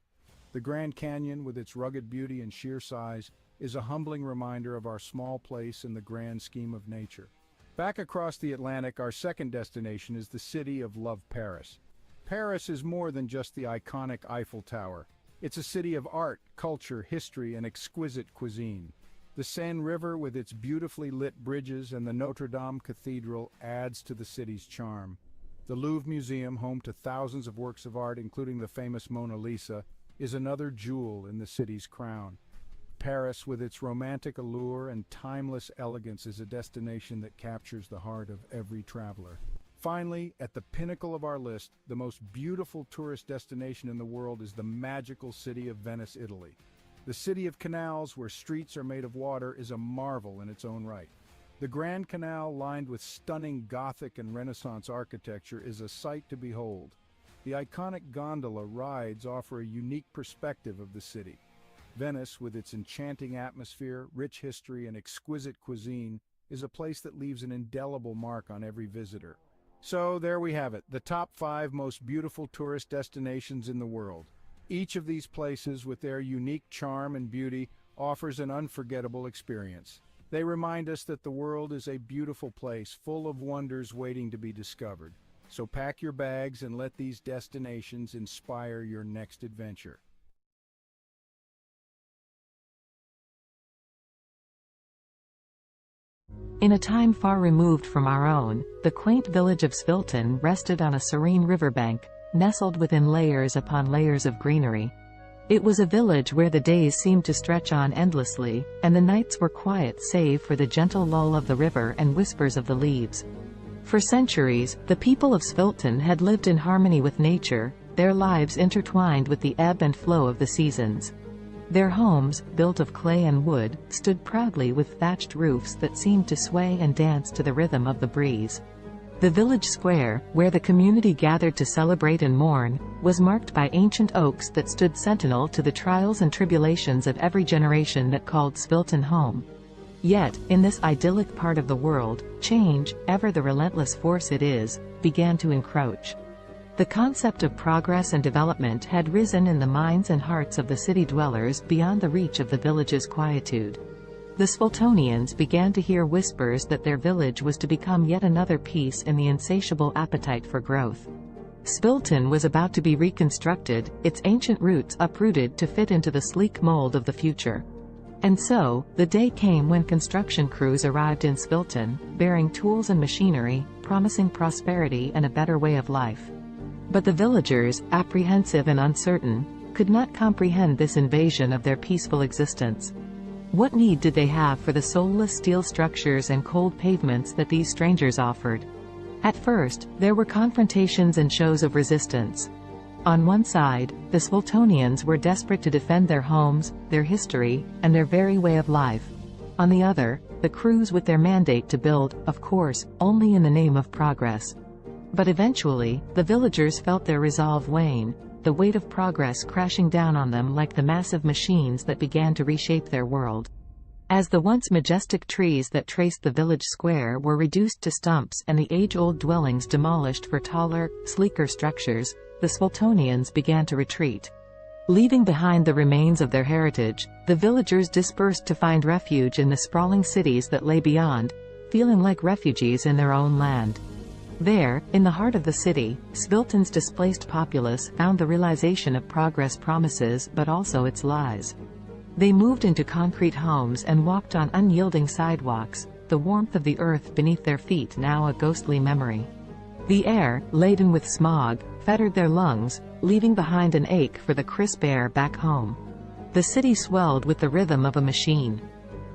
[SPEAKER 23] The Grand Canyon, with its rugged beauty and sheer size, is a humbling reminder of our small place in the grand scheme of nature. Back across the Atlantic, our second destination is the city of love, Paris. Paris is more than just the iconic Eiffel Tower. It's a city of art, culture, history, and exquisite cuisine. The Seine River, with its beautifully lit bridges, and the Notre Dame Cathedral adds to the city's charm. The Louvre Museum, home to thousands of works of art, including the famous Mona Lisa, is another jewel in the city's crown. Paris, with its romantic allure and timeless elegance, is a destination that captures the heart of every traveler. Finally, at the pinnacle of our list, the most beautiful tourist destination in the world is the magical city of Venice, Italy. The city of canals, where streets are made of water, is a marvel in its own right. The Grand Canal, lined with stunning Gothic and Renaissance architecture, is a sight to behold. The iconic gondola rides offer a unique perspective of the city. Venice, with its enchanting atmosphere, rich history, and exquisite cuisine, is a place that leaves an indelible mark on every visitor. So there we have it, the top 5 most beautiful tourist destinations in the world. Each of these places, with their unique charm and beauty, offers an unforgettable experience. They remind us that the world is a beautiful place, full of wonders waiting to be discovered. So pack your bags and let these destinations inspire your next adventure.
[SPEAKER 2] In a time far removed from our own, the quaint village of Svilton rested on a serene riverbank, nestled within layers upon layers of greenery. It was a village where the days seemed to stretch on endlessly, and the nights were quiet save for the gentle lull of the river and whispers of the leaves. For centuries, the people of Svilton had lived in harmony with nature, their lives intertwined with the ebb and flow of the seasons. Their homes, built of clay and wood, stood proudly with thatched roofs that seemed to sway and dance to the rhythm of the breeze. The village square, where the community gathered to celebrate and mourn, was marked by ancient oaks that stood sentinel to the trials and tribulations of every generation that called Svilton home. Yet, in this idyllic part of the world, change, ever the relentless force it is, began to encroach. The concept of progress and development had risen in the minds and hearts of the city dwellers beyond the reach of the village's quietude. The Sviltonians began to hear whispers that their village was to become yet another piece in the insatiable appetite for growth. Svilton was about to be reconstructed, its ancient roots uprooted to fit into the sleek mold of the future. And so, the day came when construction crews arrived in Svilton, bearing tools and machinery, promising prosperity and a better way of life. But the villagers, apprehensive and uncertain, could not comprehend this invasion of their peaceful existence. What need did they have for the soulless steel structures and cold pavements that these strangers offered? At first, there were confrontations and shows of resistance. On one side, the Sviltonians were desperate to defend their homes, their history, and their very way of life. On the other, the crews with their mandate to build, of course, only in the name of progress. But eventually, the villagers felt their resolve wane, the weight of progress crashing down on them like the massive machines that began to reshape their world. As the once majestic trees that traced the village square were reduced to stumps and the age-old dwellings demolished for taller, sleeker structures, the Sviltonians began to retreat. Leaving behind the remains of their heritage, the villagers dispersed to find refuge in the sprawling cities that lay beyond, feeling like refugees in their own land. There, in the heart of the city, Svilton's displaced populace found the realization of progress promises but also its lies. They moved into concrete homes and walked on unyielding sidewalks, the warmth of the earth beneath their feet now a ghostly memory. The air, laden with smog, fettered their lungs, leaving behind an ache for the crisp air back home. The city swelled with the rhythm of a machine.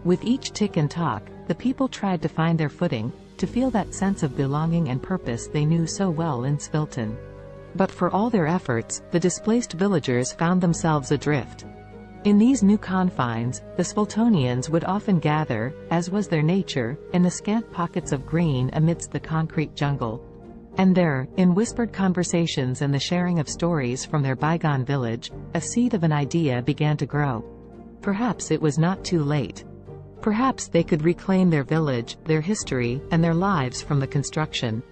[SPEAKER 2] With each tick and talk, the people tried to find their footing, to feel that sense of belonging and purpose they knew so well in Svilton. But for all their efforts, the displaced villagers found themselves adrift. In these new confines, the Sviltonians would often gather, as was their nature, in the scant pockets of green amidst the concrete jungle. And there, in whispered conversations and the sharing of stories from their bygone village, a seed of an idea began to grow. Perhaps it was not too late. Perhaps they could reclaim their village, their history, and their lives from the construction.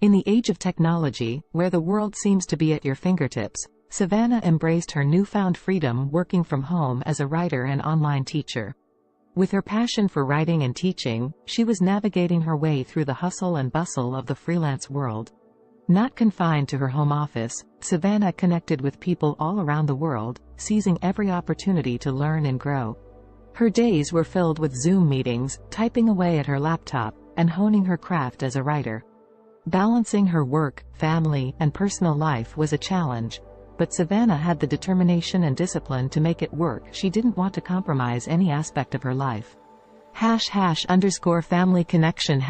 [SPEAKER 2] In the age of technology, where the world seems to be at your fingertips, Savannah embraced her newfound freedom working from home as a writer and online teacher. With her passion for writing and teaching, she was navigating her way through the hustle and bustle of the freelance world. Not confined to her home office, Savannah connected with people all around the world, seizing every opportunity to learn and grow. Her days were filled with Zoom meetings, typing away at her laptop, and honing her craft as a writer. Balancing her work, family, and personal life was a challenge, but Savannah had the determination and discipline to make it work. She didn't want to compromise any aspect of her life. #family connection #.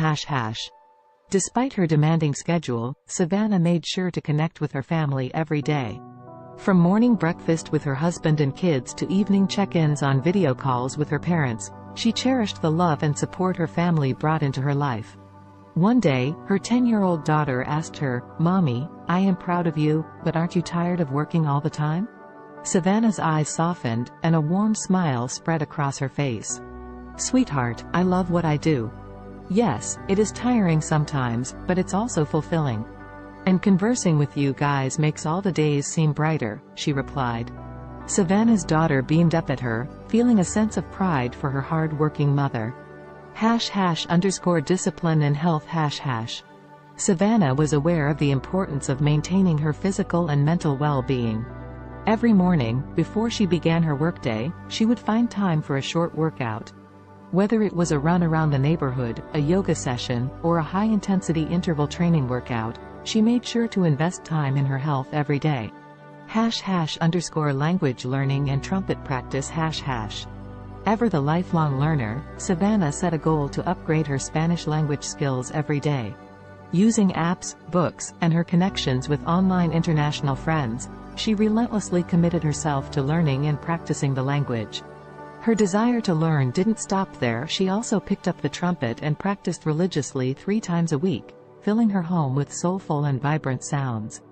[SPEAKER 2] Despite her demanding schedule, Savannah made sure to connect with her family every day. From morning breakfast with her husband and kids to evening check-ins on video calls with her parents, she cherished the love and support her family brought into her life. One day, her 10-year-old daughter asked her, "Mommy, I am proud of you, but aren't you tired of working all the time?" Savannah's eyes softened, and a warm smile spread across her face. "Sweetheart, I love what I do. Yes, it is tiring sometimes, but it's also fulfilling. And conversing with you guys makes all the days seem brighter," she replied. Savannah's daughter beamed up at her, feeling a sense of pride for her hard-working mother. #discipline and health #. Savannah was aware of the importance of maintaining her physical and mental well-being. Every morning, before she began her workday, she would find time for a short workout. Whether it was a run around the neighborhood, a yoga session, or a high-intensity interval training workout, she made sure to invest time in her health every day. #language learning and trumpet practice #. Ever the lifelong learner, Savannah set a goal to upgrade her Spanish language skills every day. Using apps, books, and her connections with online international friends, she relentlessly committed herself to learning and practicing the language. Her desire to learn didn't stop there. She also picked up the trumpet and practiced religiously 3 times a week, filling her home with soulful and vibrant sounds.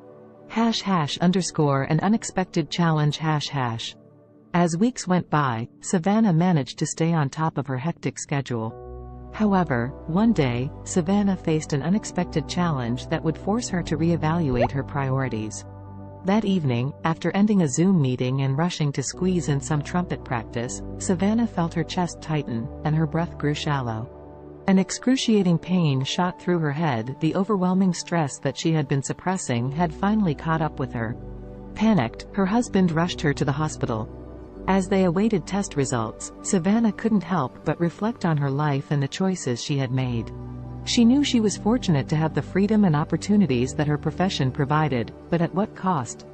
[SPEAKER 2] #an unexpected challenge #. As weeks went by, Savannah managed to stay on top of her hectic schedule. However, one day, Savannah faced an unexpected challenge that would force her to reevaluate her priorities. That evening, after ending a Zoom meeting and rushing to squeeze in some trumpet practice, Savannah felt her chest tighten, and her breath grew shallow. An excruciating pain shot through her head. The overwhelming stress that she had been suppressing had finally caught up with her. Panicked, her husband rushed her to the hospital. As they awaited test results, Savannah couldn't help but reflect on her life and the choices she had made. She knew she was fortunate to have the freedom and opportunities that her profession provided, but at what cost?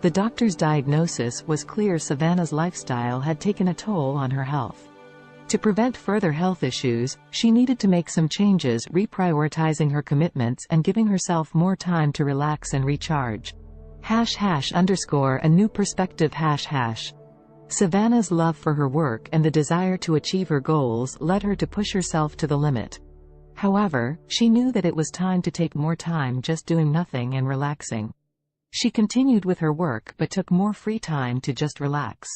[SPEAKER 2] The doctor's diagnosis was clear: Savannah's lifestyle had taken a toll on her health. To prevent further health issues, she needed to make some changes, reprioritizing her commitments and giving herself more time to relax and recharge. #a new perspective #. Savannah's love for her work and the desire to achieve her goals led her to push herself to the limit. However, she knew that it was time to take more time just doing nothing and relaxing. She continued with her work but took more free time to just relax.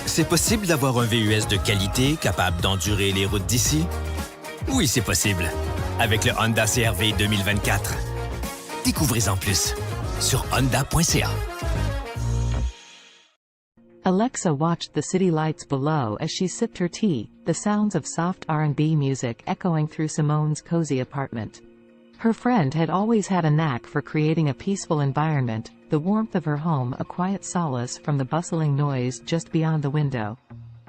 [SPEAKER 4] C'est possible d'avoir un VUS de qualité capable d'endurer les routes d'ici? Oui, c'est possible. Avec le Honda CR-V 2024. Découvrez-en plus sur honda.ca.
[SPEAKER 2] Alexa watched the city lights below as she sipped her tea, the sounds of soft R&B music echoing through Simone's cozy apartment. Her friend had always had a knack for creating a peaceful environment, the warmth of her home a quiet solace from the bustling noise just beyond the window.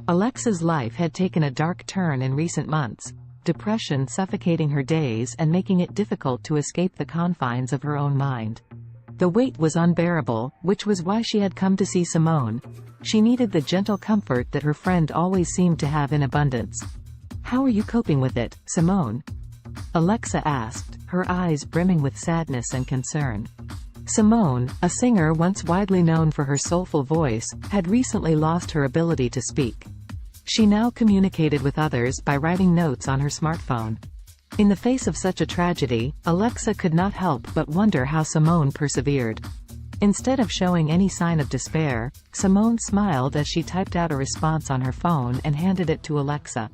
[SPEAKER 2] Alexa's life had taken a dark turn in recent months, depression suffocating her days and making it difficult to escape the confines of her own mind. The weight was unbearable, which was why she had come to see Simone. She needed the gentle comfort that her friend always seemed to have in abundance. "How are you coping with it, Simone?" Alexa asked, her eyes brimming with sadness and concern. Simone, a singer once widely known for her soulful voice, had recently lost her ability to speak. She now communicated with others by writing notes on her smartphone. In the face of such a tragedy, Alexa could not help but wonder how Simone persevered. Instead of showing any sign of despair, Simone smiled as she typed out a response on her phone and handed it to Alexa.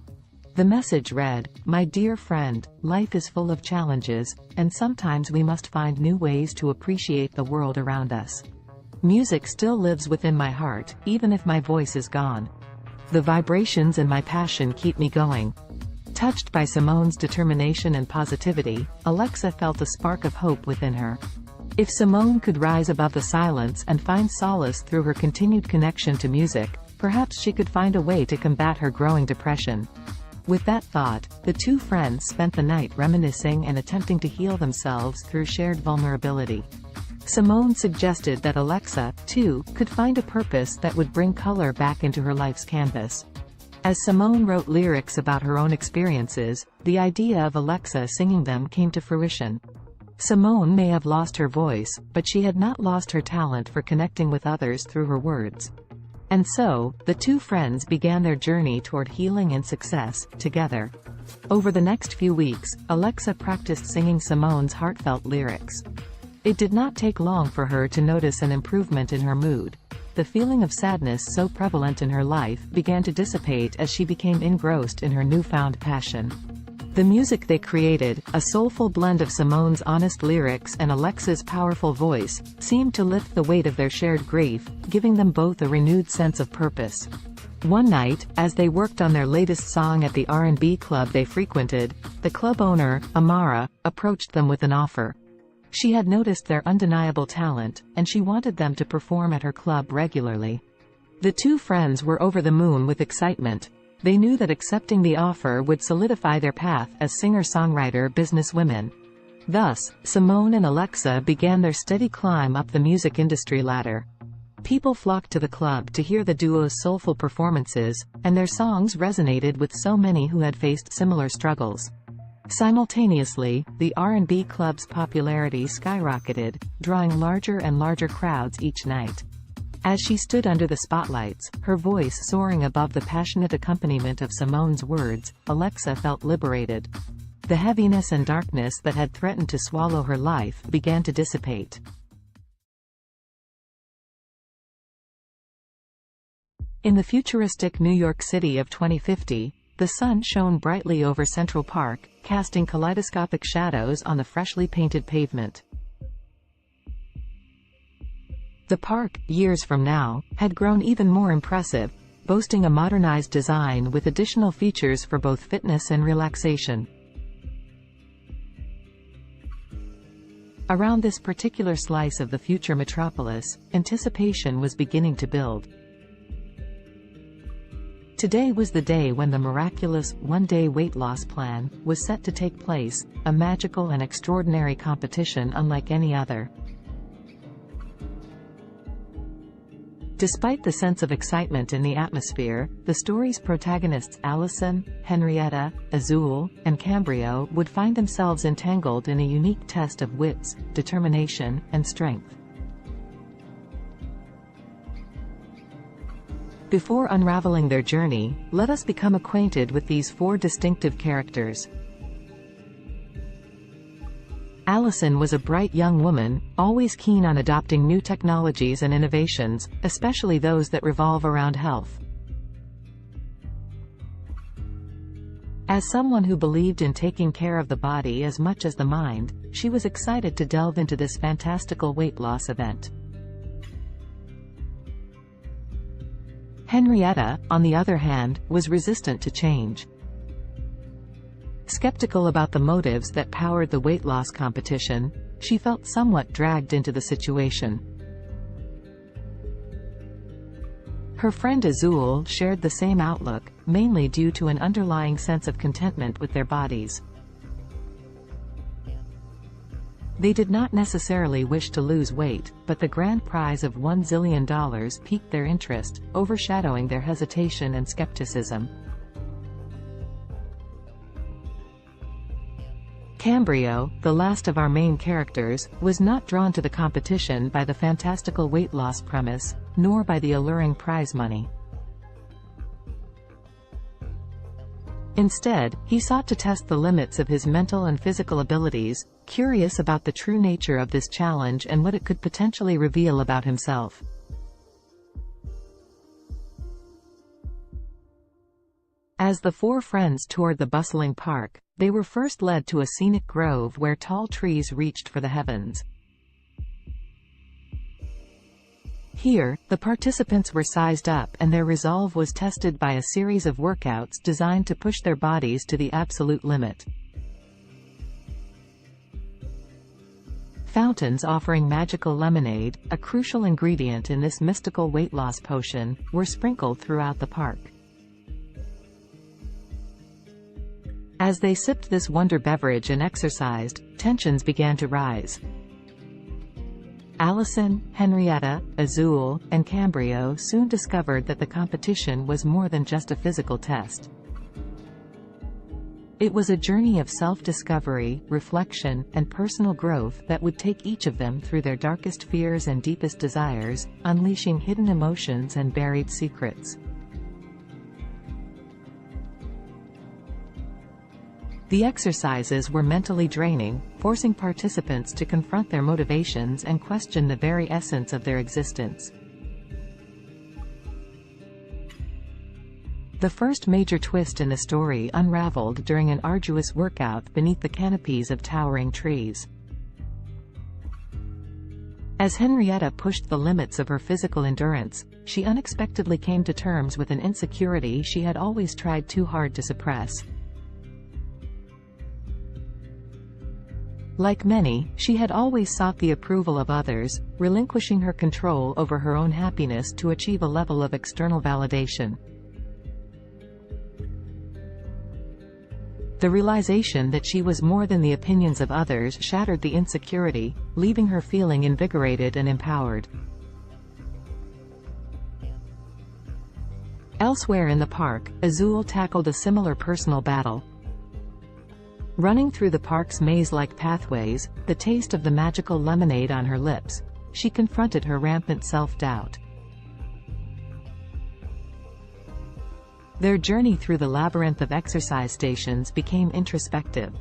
[SPEAKER 2] The message read, "My dear friend, life is full of challenges, and sometimes we must find new ways to appreciate the world around us. Music still lives within my heart, even if my voice is gone. The vibrations and my passion keep me going. Touched by Simone's determination and positivity, Alexa felt a spark of hope within her. If Simone could rise above the silence and find solace through her continued connection to music, perhaps she could find a way to combat her growing depression. With that thought, the two friends spent the night reminiscing and attempting to heal themselves through shared vulnerability. Simone suggested that Alexa, too, could find a purpose that would bring color back into her life's canvas. As Simone wrote lyrics about her own experiences, the idea of Alexa singing them came to fruition. Simone may have lost her voice, but she had not lost her talent for connecting with others through her words. And so, the two friends began their journey toward healing and success, together. Over the next few weeks, Alexa practiced singing Simone's heartfelt lyrics. It did not take long for her to notice an improvement in her mood. The feeling of sadness so prevalent in her life began to dissipate as she became engrossed in her newfound passion. The music they created, a soulful blend of Simone's honest lyrics and Alexa's powerful voice, seemed to lift the weight of their shared grief, giving them both a renewed sense of purpose. One night, as they worked on their latest song at the R&B club they frequented, the club owner, Amara, approached them with an offer. She had noticed their undeniable talent, and she wanted them to perform at her club regularly. The two friends were over the moon with excitement. They knew that accepting the offer would solidify their path as singer-songwriter businesswomen. Thus, Simone and Alexa began their steady climb up the music industry ladder. People flocked to the club to hear the duo's soulful performances, and their songs resonated with so many who had faced similar struggles. Simultaneously, the R&B club's popularity skyrocketed, drawing larger and larger crowds each night. As she stood under the spotlights, her voice soaring above the passionate accompaniment of Simone's words, Alexa felt liberated. The heaviness and darkness that had threatened to swallow her life began to dissipate. In the futuristic New York City of 2050, the sun shone brightly over Central Park, casting kaleidoscopic shadows on the freshly painted pavement. The park, years from now, had grown even more impressive, boasting a modernized design with additional features for both fitness and relaxation. Around this particular slice of the future metropolis, anticipation was beginning to build. Today was the day when the miraculous, one-day weight loss plan was set to take place, a magical and extraordinary competition unlike any other. Despite the sense of excitement in the atmosphere, the story's protagonists Allison, Henrietta, Azul, and Cambrio would find themselves entangled in a unique test of wits, determination, and strength. Before unraveling their journey, let us become acquainted with these four distinctive characters. Allison was a bright young woman, always keen on adopting new technologies and innovations, especially those that revolve around health. As someone who believed in taking care of the body as much as the mind, she was excited to delve into this fantastical weight loss event. Henrietta, on the other hand, was resistant to change. Skeptical about the motives that powered the weight loss competition, she felt somewhat dragged into the situation. Her friend Azul shared the same outlook, mainly due to an underlying sense of contentment with their bodies. They did not necessarily wish to lose weight, but the grand prize of $1 zillion piqued their interest, overshadowing their hesitation and skepticism. Cambrio, the last of our main characters, was not drawn to the competition by the fantastical weight loss premise, nor by the alluring prize money. Instead, he sought to test the limits of his mental and physical abilities, curious about the true nature of this challenge and what it could potentially reveal about himself. As the four friends toured the bustling park, they were first led to a scenic grove where tall trees reached for the heavens. Here, the participants were sized up and their resolve was tested by a series of workouts designed to push their bodies to the absolute limit. Fountains offering magical lemonade, a crucial ingredient in this mystical weight loss potion, were sprinkled throughout the park. As they sipped this wonder beverage and exercised, tensions began to rise. Allison, Henrietta, Azul, and Cambrio soon discovered that the competition was more than just a physical test. It was a journey of self-discovery, reflection, and personal growth that would take each of them through their darkest fears and deepest desires, unleashing hidden emotions and buried secrets. The exercises were mentally draining, forcing participants to confront their motivations and question the very essence of their existence. The first major twist in the story unraveled during an arduous workout beneath the canopies of towering trees. As Henrietta pushed the limits of her physical endurance, she unexpectedly came to terms with an insecurity she had always tried too hard to suppress. Like many, she had always sought the approval of others, relinquishing her control over her own happiness to achieve a level of external validation. The realization that she was more than the opinions of others shattered the insecurity, leaving her feeling invigorated and empowered. Elsewhere in the park, Azul tackled a similar personal battle. Running through the park's maze-like pathways, the taste of the magical lemonade on her lips, she confronted her rampant self-doubt. Their journey through the labyrinth of exercise stations became introspective.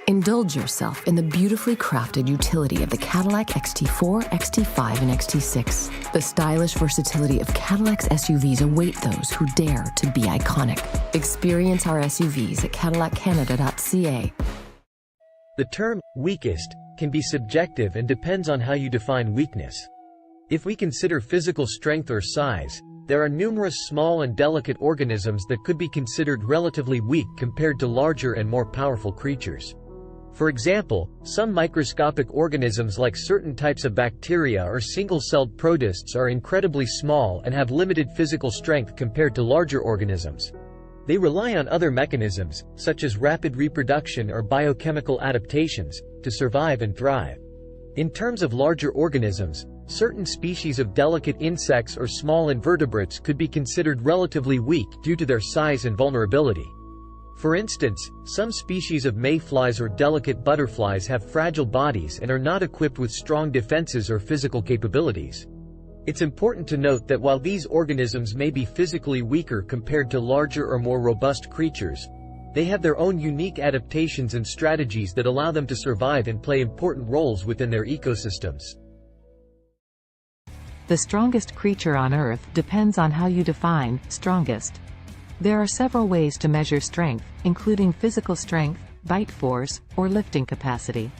[SPEAKER 5] Indulge yourself in the beautifully crafted utility of the Cadillac XT4, XT5, and XT6. The stylish versatility of Cadillac's SUVs await those who dare to be iconic. Experience our SUVs at cadillaccanada.ca.
[SPEAKER 8] The term weakest can be subjective and depends on how you define weakness. If we consider physical strength or size, there are numerous small and delicate organisms that could be considered relatively weak compared to larger and more powerful creatures. For example, some microscopic organisms like certain types of bacteria or single-celled protists are incredibly small and have limited physical strength compared to larger organisms. They rely on other mechanisms, such as rapid reproduction or biochemical adaptations, to survive and thrive. In terms of larger organisms, certain species of delicate insects or small invertebrates could be considered relatively weak due to their size and vulnerability. For instance, some species of mayflies or delicate butterflies have fragile bodies and are not equipped with strong defenses or physical capabilities. It's important to note that while these organisms may be physically weaker compared to larger or more robust creatures, they have their own unique adaptations and strategies that allow them to survive and play important roles within their ecosystems.
[SPEAKER 2] The strongest creature on Earth depends on how you define strongest. There are several ways to measure strength, including physical strength, bite force, or lifting capacity.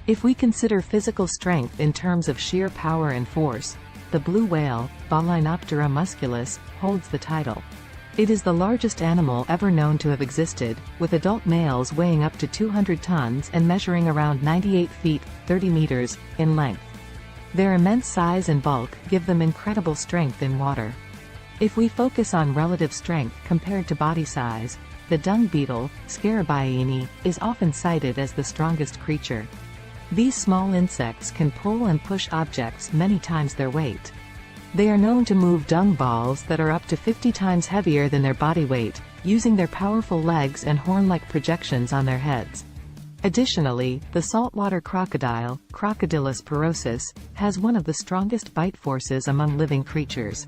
[SPEAKER 2] If we consider physical strength in terms of sheer power and force, the blue whale, Baleinoptera musculus, holds the title. It is the largest animal ever known to have existed, with adult males weighing up to 200 tons and measuring around 98 feet, 30 meters, in length. Their immense size and bulk give them incredible strength in water. If we focus on relative strength compared to body size, the dung beetle, Scarabaeini, is often cited as the strongest creature. These small insects can pull and push objects many times their weight. They are known to move dung balls that are up to 50 times heavier than their body weight, using their powerful legs and horn-like projections on their heads. Additionally, the saltwater crocodile, Crocodylus porosus, has one of the strongest bite forces among living creatures.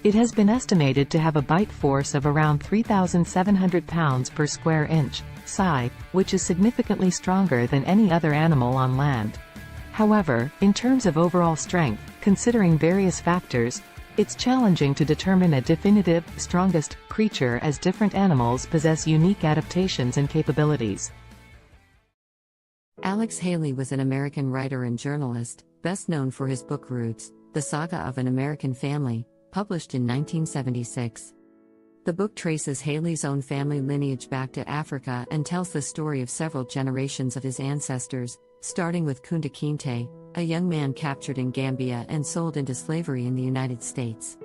[SPEAKER 2] It has been estimated to have a bite force of around 3,700 pounds per square inch, psi, which is significantly stronger than any other animal on land. However, in terms of overall strength, considering various factors, it's challenging to determine a definitive, strongest creature as different animals possess unique adaptations and capabilities.
[SPEAKER 5] Alex Haley was an American writer and journalist, best known for his book Roots, The Saga of an American Family, published in 1976. The book traces Haley's own family lineage back to Africa and tells the story of several generations of his ancestors, starting with Kunta Kinte, a young man captured in Gambia and sold into slavery in the United States.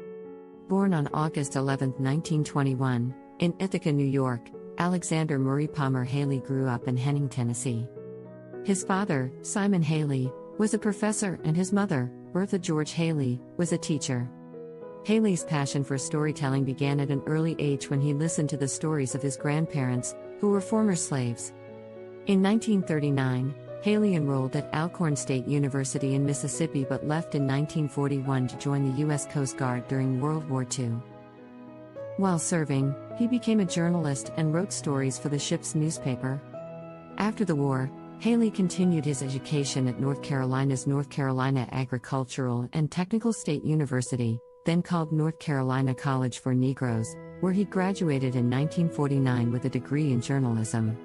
[SPEAKER 5] Born on August 11, 1921, in Ithaca, New York, Alexander Murray Palmer Haley grew up in Henning, Tennessee. His father, Simon Haley, was a professor and his mother, Bertha George Haley, was a teacher. Haley's passion for storytelling began at an early age when he listened to the stories of his grandparents, who were former slaves. In 1939, Haley enrolled at Alcorn State University in Mississippi but left in 1941 to join the U.S. Coast Guard during World War II. While serving, he became a journalist and wrote stories for the ship's newspaper. After the war, Haley continued his education at North Carolina's North Carolina Agricultural and Technical State University, then called North Carolina College for Negroes, where he graduated in 1949 with a degree in journalism.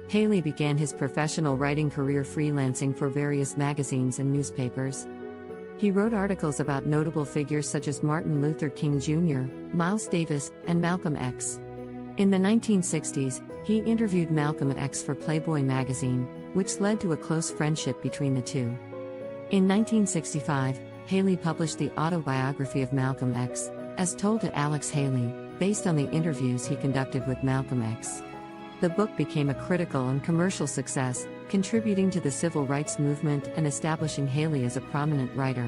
[SPEAKER 5] Haley began his professional writing career freelancing for various magazines and newspapers. He wrote articles about notable figures such as Martin Luther King Jr., Miles Davis, and Malcolm X. In the 1960s, he interviewed Malcolm X for Playboy magazine, which led to a close friendship between the two. In 1965, Haley published the autobiography of Malcolm X, as told to Alex Haley, based on the interviews he conducted with Malcolm X. The book became a critical and commercial success, contributing to the civil rights movement and establishing Haley as a prominent writer.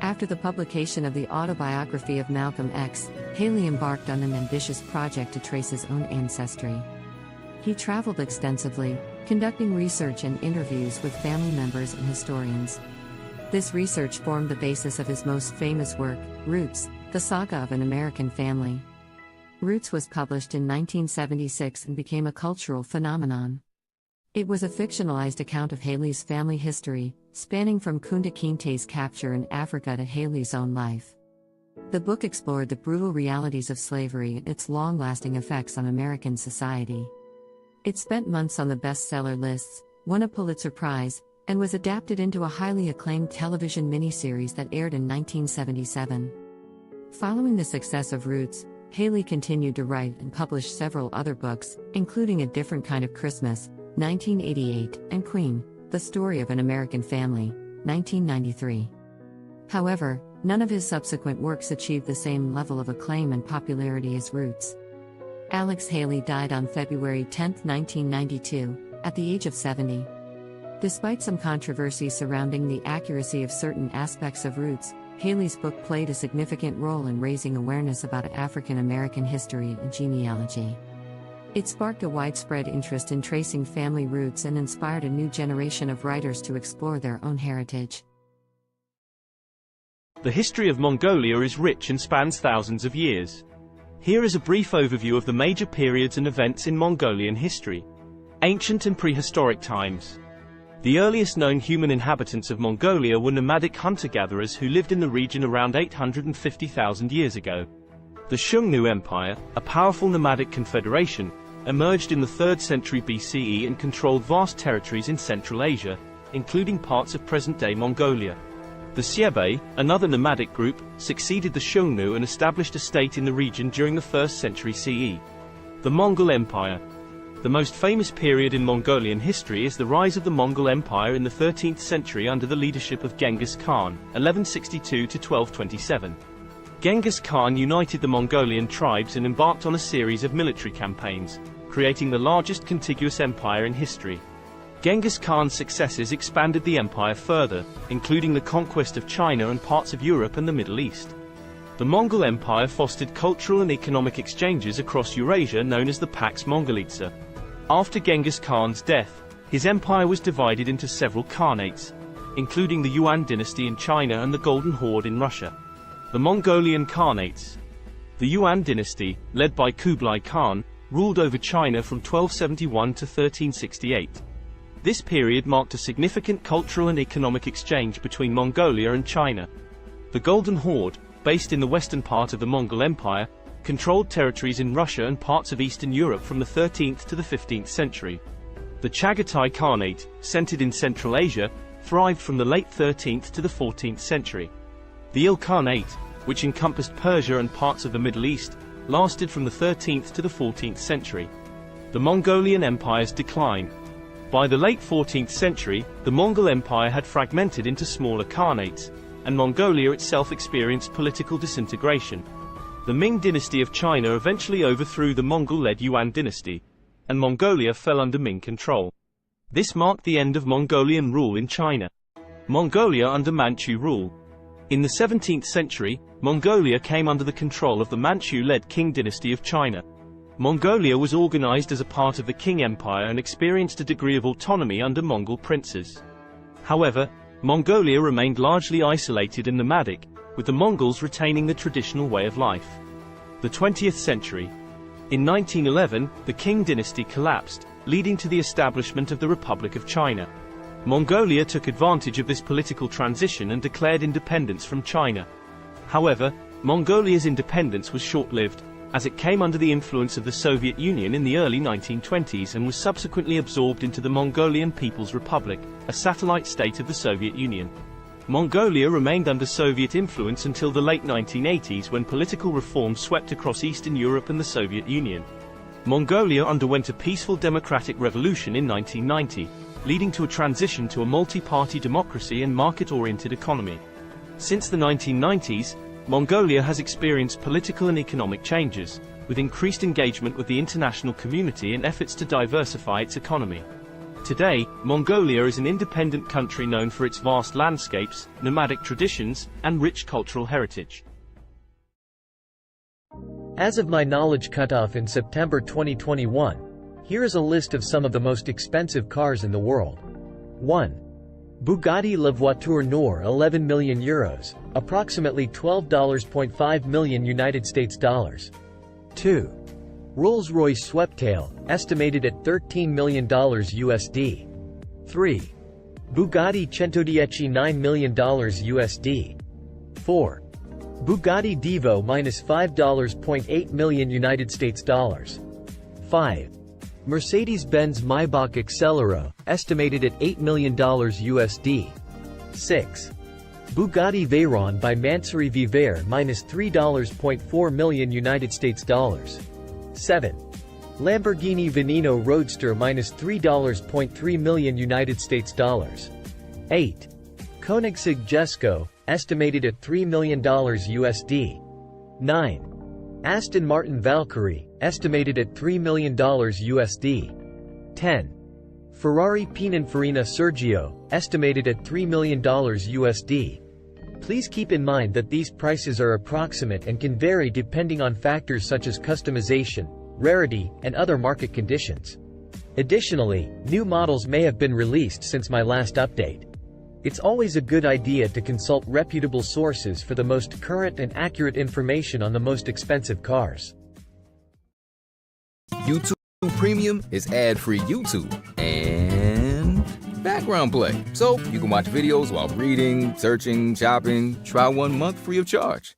[SPEAKER 5] After the publication of the autobiography of Malcolm X, Haley embarked on an ambitious project to trace his own ancestry. He traveled extensively, conducting research and interviews with family members and historians. This research formed the basis of his most famous work, Roots, The Saga of an American Family. Roots was published in 1976 and became a cultural phenomenon. It was a fictionalized account of Haley's family history, spanning from Kunta Kinte's capture in Africa to Haley's own life. The book explored the brutal realities of slavery and its long-lasting effects on American society. It spent months on the bestseller lists, won a Pulitzer Prize, and was adapted into a highly acclaimed television miniseries that aired in 1977. Following the success of Roots, Haley continued to write and publish several other books, including A Different Kind of Christmas, 1988, and Queen, The Story of an American Family, 1993. However, none of his subsequent works achieved the same level of acclaim and popularity as Roots. Alex Haley died on February 10, 1992, at the age of 70. Despite some controversy surrounding the accuracy of certain aspects of Roots, Haley's book played a significant role in raising awareness about African American history and genealogy. It sparked a widespread interest in tracing family roots and inspired a new generation of writers to explore their own heritage.
[SPEAKER 9] The history of Mongolia is rich and spans thousands of years. Here is a brief overview of the major periods and events in Mongolian history. Ancient and prehistoric times. The earliest known human inhabitants of Mongolia were nomadic hunter-gatherers who lived in the region around 850,000 years ago. The Xiongnu Empire, a powerful nomadic confederation, emerged in the 3rd century BCE and controlled vast territories in Central Asia, including parts of present-day Mongolia. The Xiebe, another nomadic group, succeeded the Xiongnu and established a state in the region during the 1st century CE. The Mongol Empire. The most famous period in Mongolian history is the rise of the Mongol Empire in the 13th century under the leadership of Genghis Khan, 1162 to 1227. Genghis Khan united the Mongolian tribes and embarked on a series of military campaigns, creating the largest contiguous empire in history. Genghis Khan's successes expanded the empire further, including the conquest of China and parts of Europe and the Middle East. The Mongol Empire fostered cultural and economic exchanges across Eurasia known as the Pax Mongolica. After Genghis Khan's death, his empire was divided into several khanates, including the Yuan dynasty in China and the Golden Horde in Russia. The Mongolian Khanates. The Yuan dynasty, led by Kublai Khan, ruled over China from 1271 to 1368. This period marked a significant cultural and economic exchange between Mongolia and China. The Golden Horde, based in the western part of the Mongol Empire, controlled territories in Russia and parts of Eastern Europe from the 13th to the 15th century. The Chagatai Khanate, centered in Central Asia, thrived from the late 13th to the 14th century. The Ilkhanate, which encompassed Persia and parts of the Middle East, lasted from the 13th to the 14th century. The Mongolian Empire's decline. By the late 14th century, the Mongol Empire had fragmented into smaller khanates, and Mongolia itself experienced political disintegration. The Ming dynasty of China eventually overthrew the Mongol-led Yuan dynasty, and Mongolia fell under Ming control. This marked the end of Mongolian rule in China. Mongolia under Manchu rule. In the 17th century, Mongolia came under the control of the Manchu-led Qing dynasty of China. Mongolia was organized as a part of the Qing Empire and experienced a degree of autonomy under Mongol princes. However, Mongolia remained largely isolated and nomadic, with the Mongols retaining the traditional way of life. The 20th century. In 1911, the Qing dynasty collapsed, leading to the establishment of the Republic of China. Mongolia took advantage of this political transition and declared independence from China. However, Mongolia's independence was short-lived, as it came under the influence of the Soviet Union in the early 1920s and was subsequently absorbed into the Mongolian People's Republic, a satellite state of the Soviet Union. Mongolia remained under Soviet influence until the late 1980s when political reforms swept across Eastern Europe and the Soviet Union. Mongolia underwent a peaceful democratic revolution in 1990, leading to a transition to a multi-party democracy and market-oriented economy. Since the 1990s, Mongolia has experienced political and economic changes, with increased engagement with the international community and efforts to diversify its economy. Today, Mongolia is an independent country known for its vast landscapes, nomadic traditions, and rich cultural heritage.
[SPEAKER 8] As of my knowledge cutoff in September 2021, here is a list of some of the most expensive cars in the world. 1. Bugatti La Voiture Noire 11 million euros, approximately $12.5 million United States dollars. 2. Rolls-Royce Sweptail, estimated at $13 million USD. 3. Bugatti Centodieci $9 million USD. 4. Bugatti Divo -$5.8 million United States dollars. 5. Mercedes-Benz Maybach Accelero, estimated at $8 million USD. 6. Bugatti Veyron by Mansouri Vivere -$3.4 million United States dollars. 7. Lamborghini Veneno Roadster -$3.3 million United States dollars. 8. Koenigsegg Jesko, estimated at $3 million USD. 9. Aston Martin Valkyrie, estimated at $3 million USD. 10. Ferrari Pininfarina Sergio, estimated at $3 million USD. Please keep in mind that these prices are approximate and can vary depending on factors such as customization, rarity, and other market conditions. Additionally, new models may have been released since my last update. It's always a good idea to consult reputable sources for the most current and accurate information on the most expensive cars.
[SPEAKER 6] YouTube Premium is ad-free YouTube and background play, so you can watch videos while reading, searching, shopping. Try 1 month free of charge.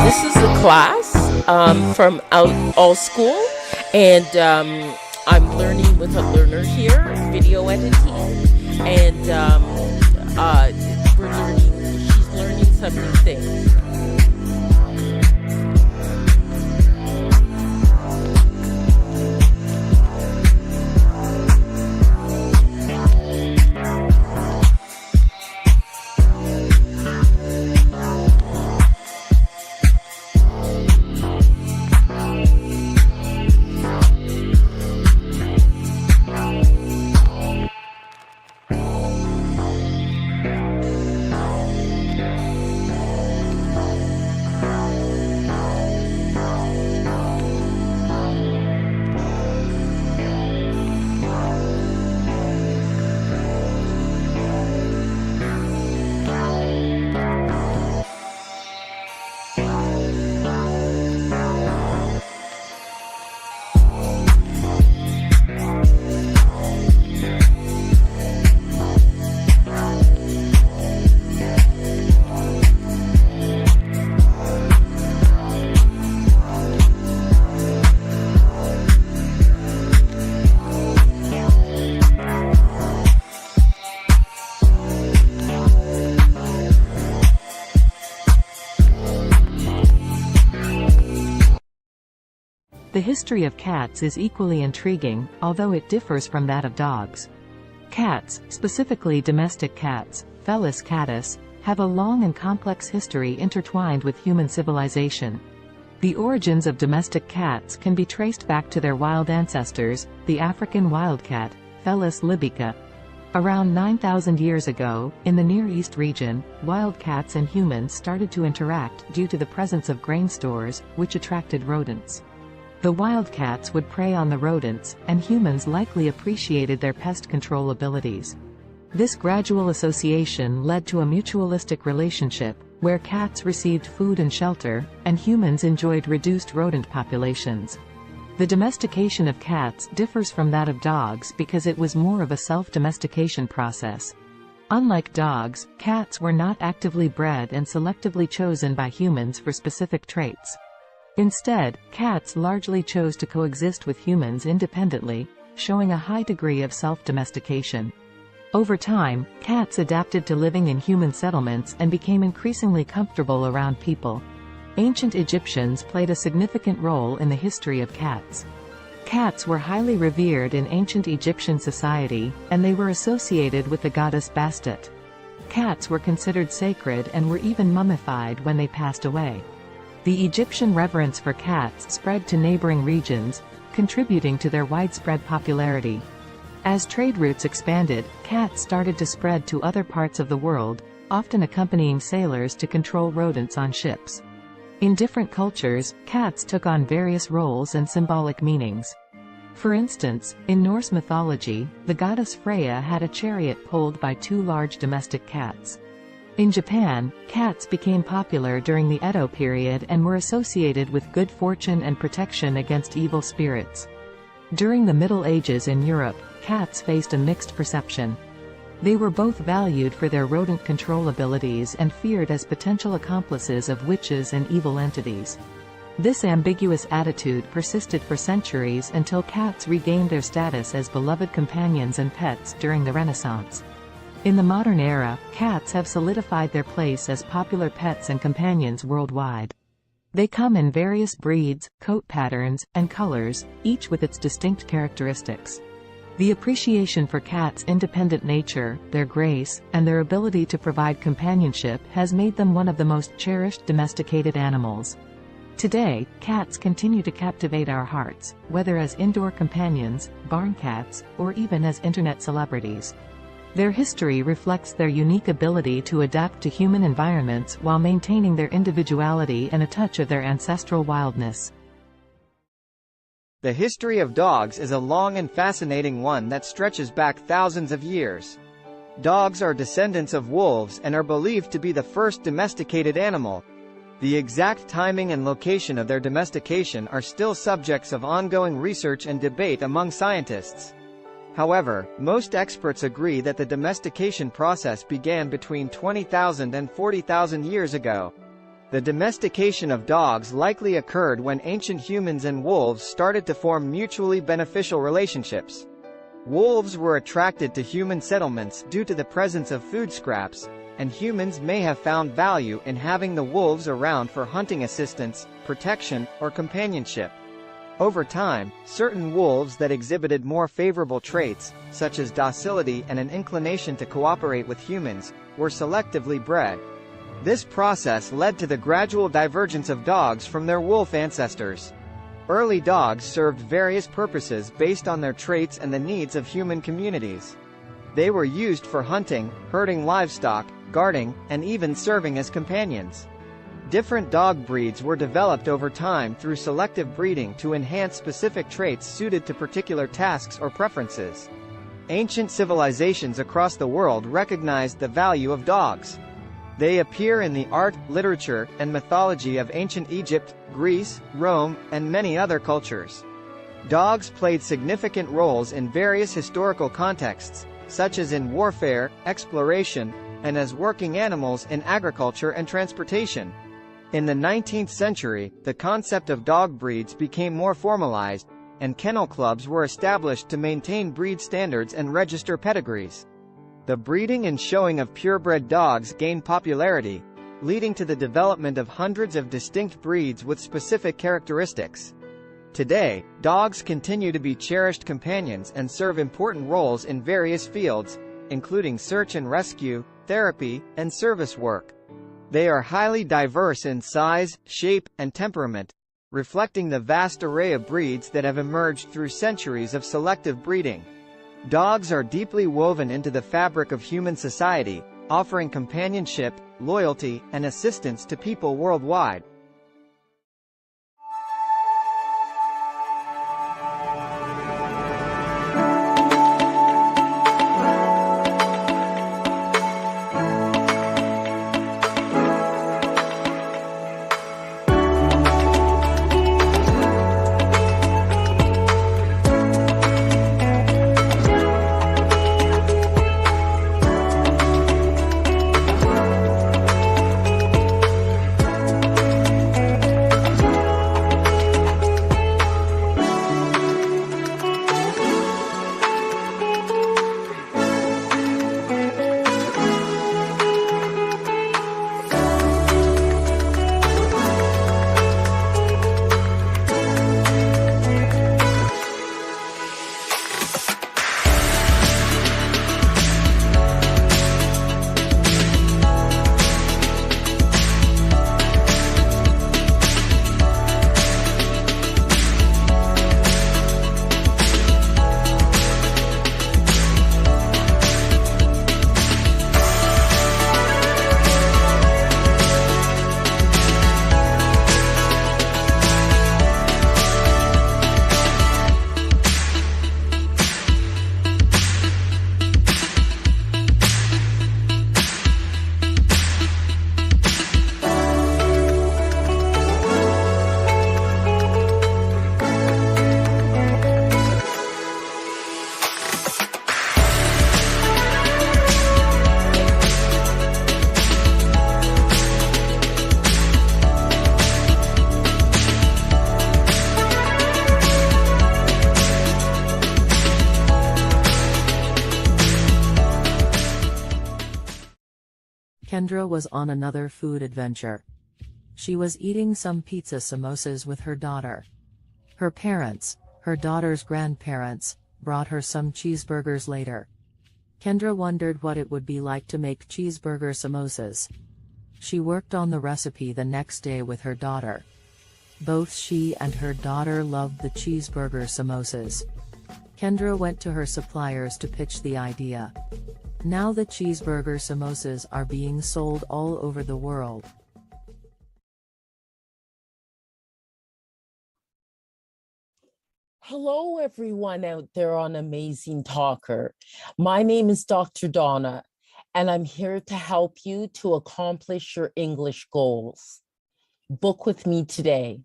[SPEAKER 10] This is a class from All School, and I'm learning with a learner here, video editing, and she's learning some new things.
[SPEAKER 2] The history of cats is equally intriguing, although it differs from that of dogs. Cats, specifically domestic cats, Felis catus, have a long and complex history intertwined with human civilization. The origins of domestic cats can be traced back to their wild ancestors, the African wildcat, Felis libica. Around 9,000 years ago, in the Near East region, wild cats and humans started to interact due to the presence of grain stores, which attracted rodents. The wildcats would prey on the rodents, and humans likely appreciated their pest control abilities. This gradual association led to a mutualistic relationship, where cats received food and shelter, and humans enjoyed reduced rodent populations. The domestication of cats differs from that of dogs because it was more of a self-domestication process. Unlike dogs, cats were not actively bred and selectively chosen by humans for specific traits. Instead, cats largely chose to coexist with humans independently, showing a high degree of self-domestication. Over time, cats adapted to living in human settlements and became increasingly comfortable around people. Ancient Egyptians played a significant role in the history of cats. Cats were highly revered in ancient Egyptian society, and they were associated with the goddess Bastet. Cats were considered sacred and were even mummified when they passed away. The Egyptian reverence for cats spread to neighboring regions, contributing to their widespread popularity. As trade routes expanded, cats started to spread to other parts of the world, often accompanying sailors to control rodents on ships. In different cultures, cats took on various roles and symbolic meanings. For instance, in Norse mythology, the goddess Freya had a chariot pulled by two large domestic cats. In Japan, cats became popular during the Edo period and were associated with good fortune and protection against evil spirits. During the Middle Ages in Europe, cats faced a mixed perception. They were both valued for their rodent control abilities and feared as potential accomplices of witches and evil entities. This ambiguous attitude persisted for centuries until cats regained their status as beloved companions and pets during the Renaissance. In the modern era, cats have solidified their place as popular pets and companions worldwide. They come in various breeds, coat patterns, and colors, each with its distinct characteristics. The appreciation for cats' independent nature, their grace, and their ability to provide companionship has made them one of the most cherished domesticated animals. Today, cats continue to captivate our hearts, whether as indoor companions, barn cats, or even as internet celebrities. Their history reflects their unique ability to adapt to human environments while maintaining their individuality and a touch of their ancestral wildness.
[SPEAKER 12] The history of dogs is a long and fascinating one that stretches back thousands of years. Dogs are descendants of wolves and are believed to be the first domesticated animal. The exact timing and location of their domestication are still subjects of ongoing research and debate among scientists. However, most experts agree that the domestication process began between 20,000 and 40,000 years ago. The domestication of dogs likely occurred when ancient humans and wolves started to form mutually beneficial relationships. Wolves were attracted to human settlements due to the presence of food scraps, and humans may have found value in having the wolves around for hunting assistance, protection, or companionship. Over time, certain wolves that exhibited more favorable traits, such as docility and an inclination to cooperate with humans, were selectively bred. This process led to the gradual divergence of dogs from their wolf ancestors. Early dogs served various purposes based on their traits and the needs of human communities. They were used for hunting, herding livestock, guarding, and even serving as companions. Different dog breeds were developed over time through selective breeding to enhance specific traits suited to particular tasks or preferences. Ancient civilizations across the world recognized the value of dogs. They appear in the art, literature, and mythology of ancient Egypt, Greece, Rome, and many other cultures. Dogs played significant roles in various historical contexts, such as in warfare, exploration, and as working animals in agriculture and transportation. In the 19th century, the concept of dog breeds became more formalized, and kennel clubs were established to maintain breed standards and register pedigrees. The breeding and showing of purebred dogs gained popularity, leading to the development of hundreds of distinct breeds with specific characteristics. Today, dogs continue to be cherished companions and serve important roles in various fields, including search and rescue, therapy, and service work. They are highly diverse in size, shape, and temperament, reflecting the vast array of breeds that have emerged through centuries of selective breeding. Dogs are deeply woven into the fabric of human society, offering companionship, loyalty, and assistance to people worldwide.
[SPEAKER 2] Kendra was on another food adventure. She was eating some pizza samosas with her daughter. Her parents, her daughter's grandparents, brought her some cheeseburgers later. Kendra wondered what it would be like to make cheeseburger samosas. She worked on the recipe the next day with her daughter. Both she and her daughter loved the cheeseburger samosas. Kendra went to her suppliers to pitch the idea. Now the cheeseburger samosas are being sold all over the world.
[SPEAKER 10] Hello, everyone out there on Amazing Talker. My name is Dr. Donna, and I'm here to help you to accomplish your English goals. Book with me today.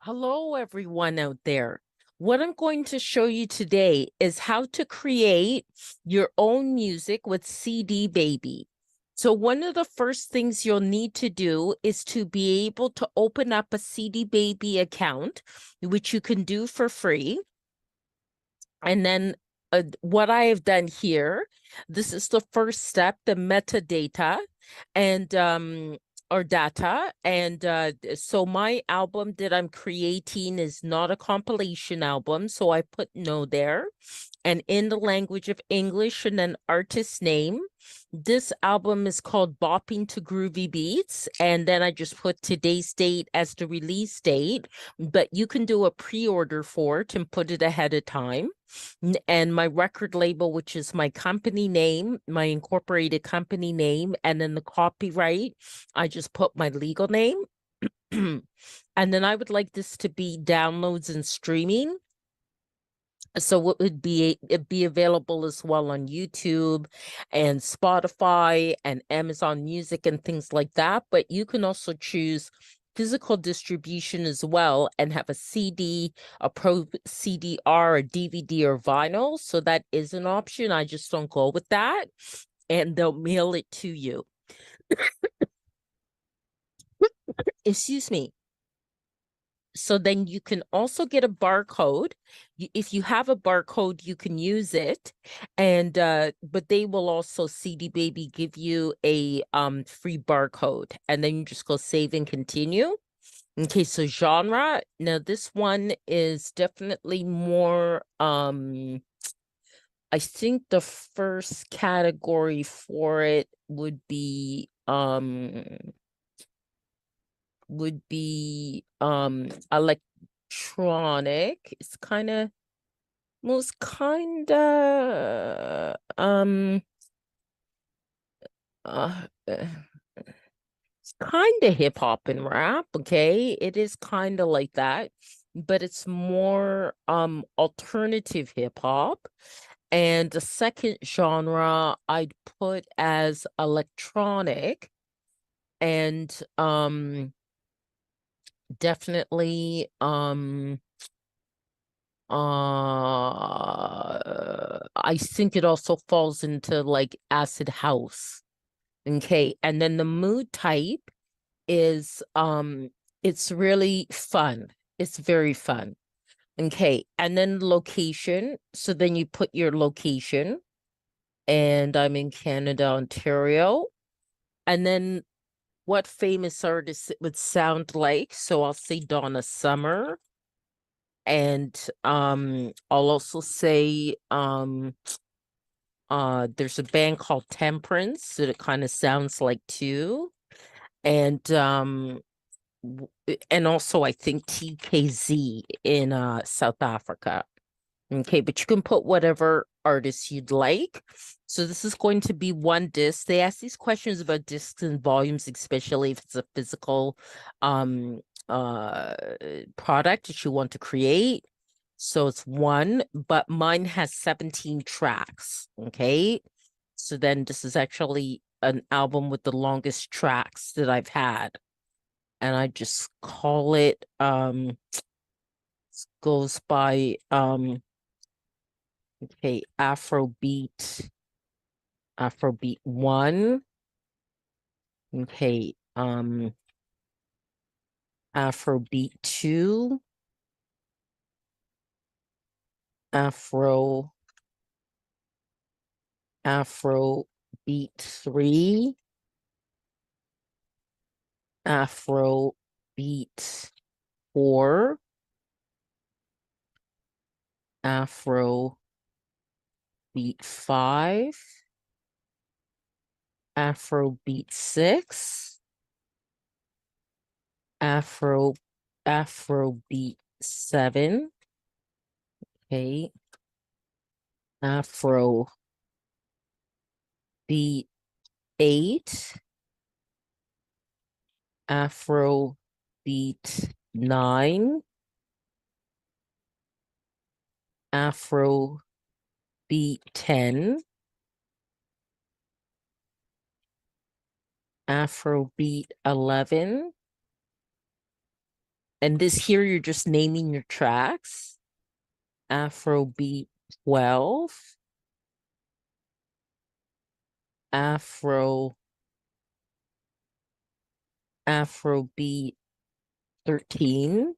[SPEAKER 10] Hello, everyone out there. What I'm going to show you today is how to create your own music with CD Baby. So one of the first things you'll need to do is to be able to open up a CD Baby account, which you can do for free. And then what I have done here, this is the first step, the metadata and or data. And so my album that I'm creating is not a compilation album. So I put no there. And in the language of English and an artist name. This album is called Bopping to Groovy Beats. And then I just put today's date as the release date. But you can do a pre-order for it and put it ahead of time. And my record label, which is my company name, my incorporated company name, and then the copyright, I just put my legal name. And then I would like this to be downloads and streaming. So it'd be available as well on YouTube and Spotify and Amazon Music and things like that. But you can also choose physical distribution as well and have a CD, a Pro CD-R, a DVD, or vinyl. So that is an option. I just don't go with that. And they'll mail it to you. Excuse me. So then you can also get a barcode. If you have a barcode, you can use it. And but they will also CD Baby give you a free barcode. And then you just go save and continue. Okay, so genre. Now this one is definitely more I think the first category for it would be electronic. It's kind of most kind of it's kind of hip hop and rap. Okay, it is kind of like that, but it's more alternative hip hop. And the second genre I'd put as electronic, and definitely I think it also falls into like acid house. Okay, and then the mood type is it's really fun. It's very fun. Okay, and then location. So then you put your location, and I'm in Canada, Ontario. And then what famous artist it would sound like. So I'll say Donna Summer. And I'll also say there's a band called Temperance that it kind of sounds like too. And also I think TKZ in South Africa. Okay, but you can put whatever artist you'd like. So this is going to be one disc. They ask these questions about discs and volumes, especially if it's a physical product that you want to create. So it's one, but mine has 17 tracks. Okay. So then this is actually an album with the longest tracks that I've had. And I just call it goes by okay, Afrobeat 1. Okay, Afrobeat 2. Afrobeat 3. Afrobeat 4. Afrobeat 5. Afrobeat 6. Afrobeat 7. Okay. Afrobeat 8. Afrobeat 9. Afrobeat 10. Afrobeat 11. And this here, you're just naming your tracks. Afrobeat 12, Afrobeat 13,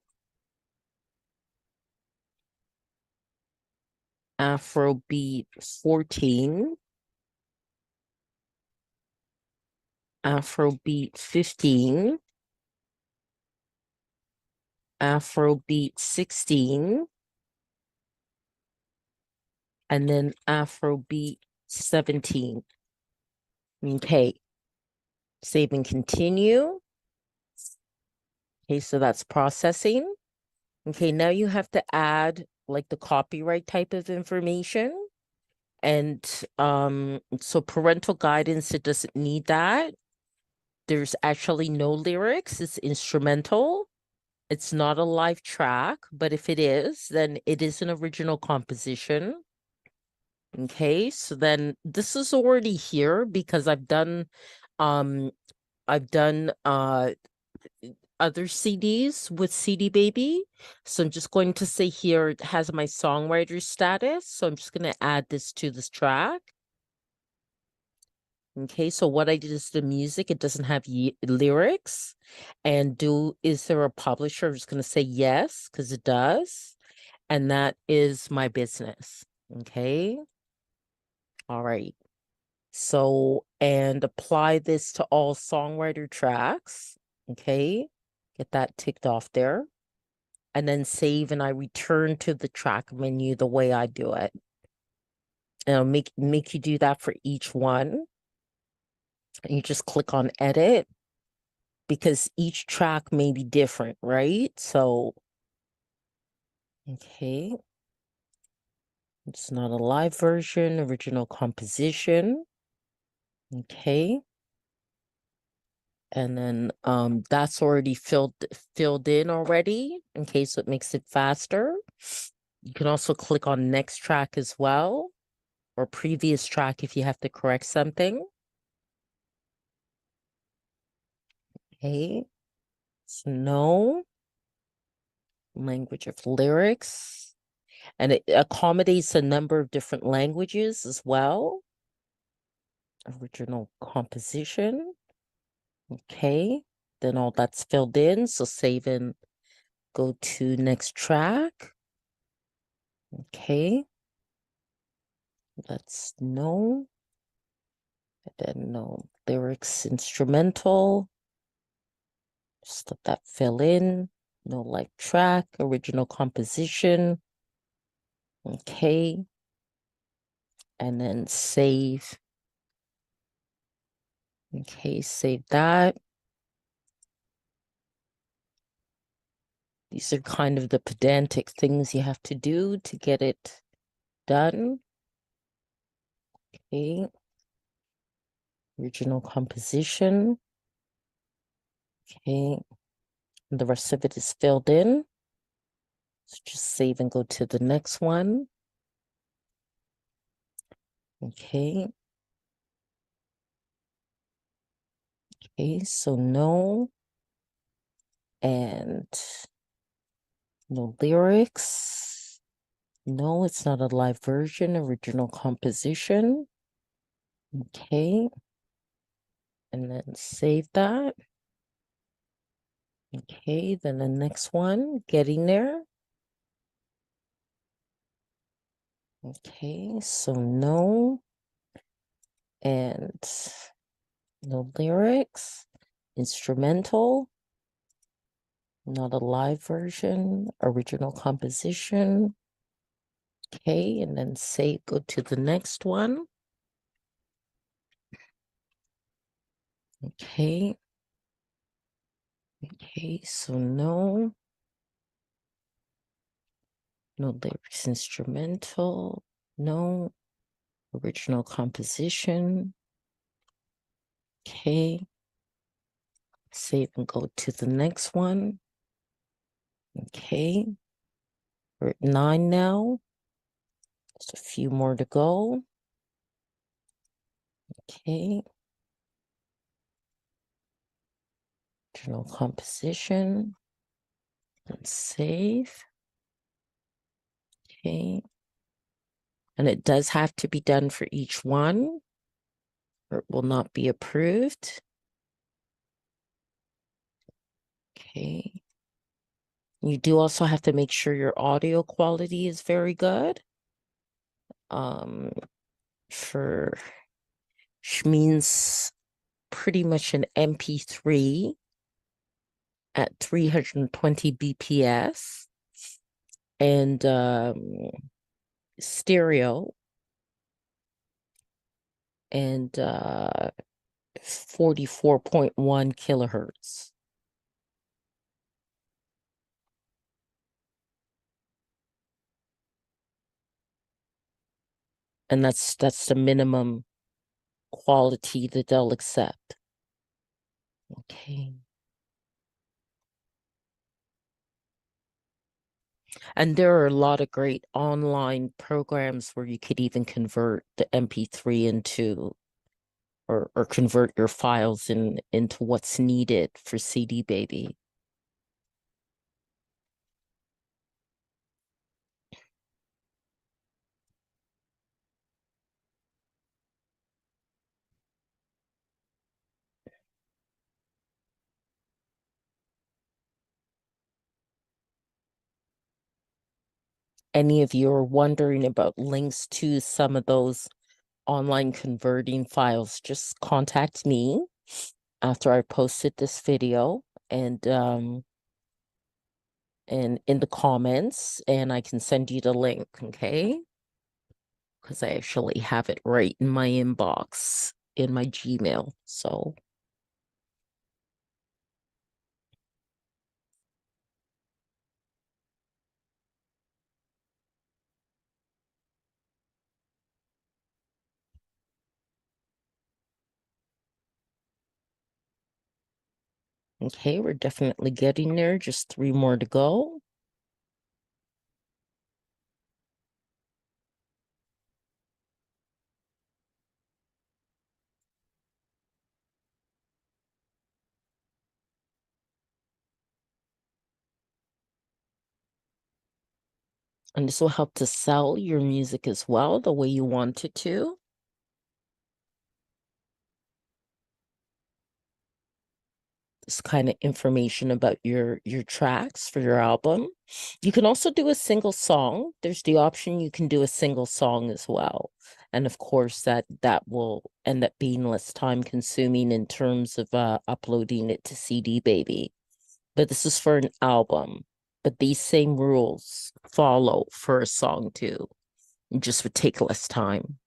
[SPEAKER 10] Afrobeat 14, Afrobeat 15, Afrobeat 16, and then Afrobeat 17. Okay, save and continue. Okay, so that's processing. Okay, now you have to add like the copyright type of information. And so parental guidance, it doesn't need that. There's actually no lyrics, it's instrumental. It's not a live track, but if it is, then it is an original composition. Okay, so then this is already here because I've done other CDs with CD Baby. So I'm just going to say here it has my songwriter status. So I'm just going to add this to this track. Okay, so what I did is the music, it doesn't have lyrics. And is there a publisher? I'm just going to say yes, because it does. And that is my business. Okay. All right. So, and apply this to all songwriter tracks. Okay. Get that ticked off there. And then save, and I return to the track menu the way I do it. And I'll make you do that for each one. And you just click on edit because each track may be different, right? So, okay. It's not a live version, original composition. Okay. And then that's already filled in already. Okay, so it makes it faster. You can also click on next track as well, or previous track if you have to correct something. Okay, so no language of lyrics, and it accommodates a number of different languages as well. Original composition. Okay, then all that's filled in, so save and go to next track. Okay, that's no, and then no lyrics, instrumental. Just let that fill in. No live track, original composition. Okay, and then save. Okay, save that. These are kind of the pedantic things you have to do to get it done. Okay. Original composition. Okay. And the rest of it is filled in. So just save and go to the next one. Okay. Okay, so no. And no lyrics. No, it's not a live version, original composition. Okay. And then save that. Okay, then the next one, getting there. Okay, so no. And no lyrics. Instrumental. Not a live version. Original composition. Okay, and then save, go to the next one. Okay. Okay, so no. No lyrics, instrumental. No. Original composition. Okay. Save and go to the next one. Okay. We're at 9 now. Just a few more to go. Okay. Original composition. And save. Okay. And it does have to be done for each one, or it will not be approved. Okay. You do also have to make sure your audio quality is very good. For which means pretty much an MP3 at 320 BPS and stereo and 44.1 kilohertz. And that's the minimum quality that they'll accept. Okay. And there are a lot of great online programs where you could even convert the MP3 into or convert your files into what's needed for CD Baby. Any of you are wondering about links to some of those online converting files, just contact me after I posted this video and in the comments, and I can send you the link, okay? Because I actually have it right in my inbox in my Gmail. So okay, we're definitely getting there. Just 3 more to go. And this will help to sell your music as well, the way you want it to. This kind of information about your tracks for your album. You can also do a single song. There's the option you can do a single song as well. And of course that will end up being less time consuming in terms of uploading it to CD Baby. But this is for an album. But these same rules follow for a song too. It just would take less time.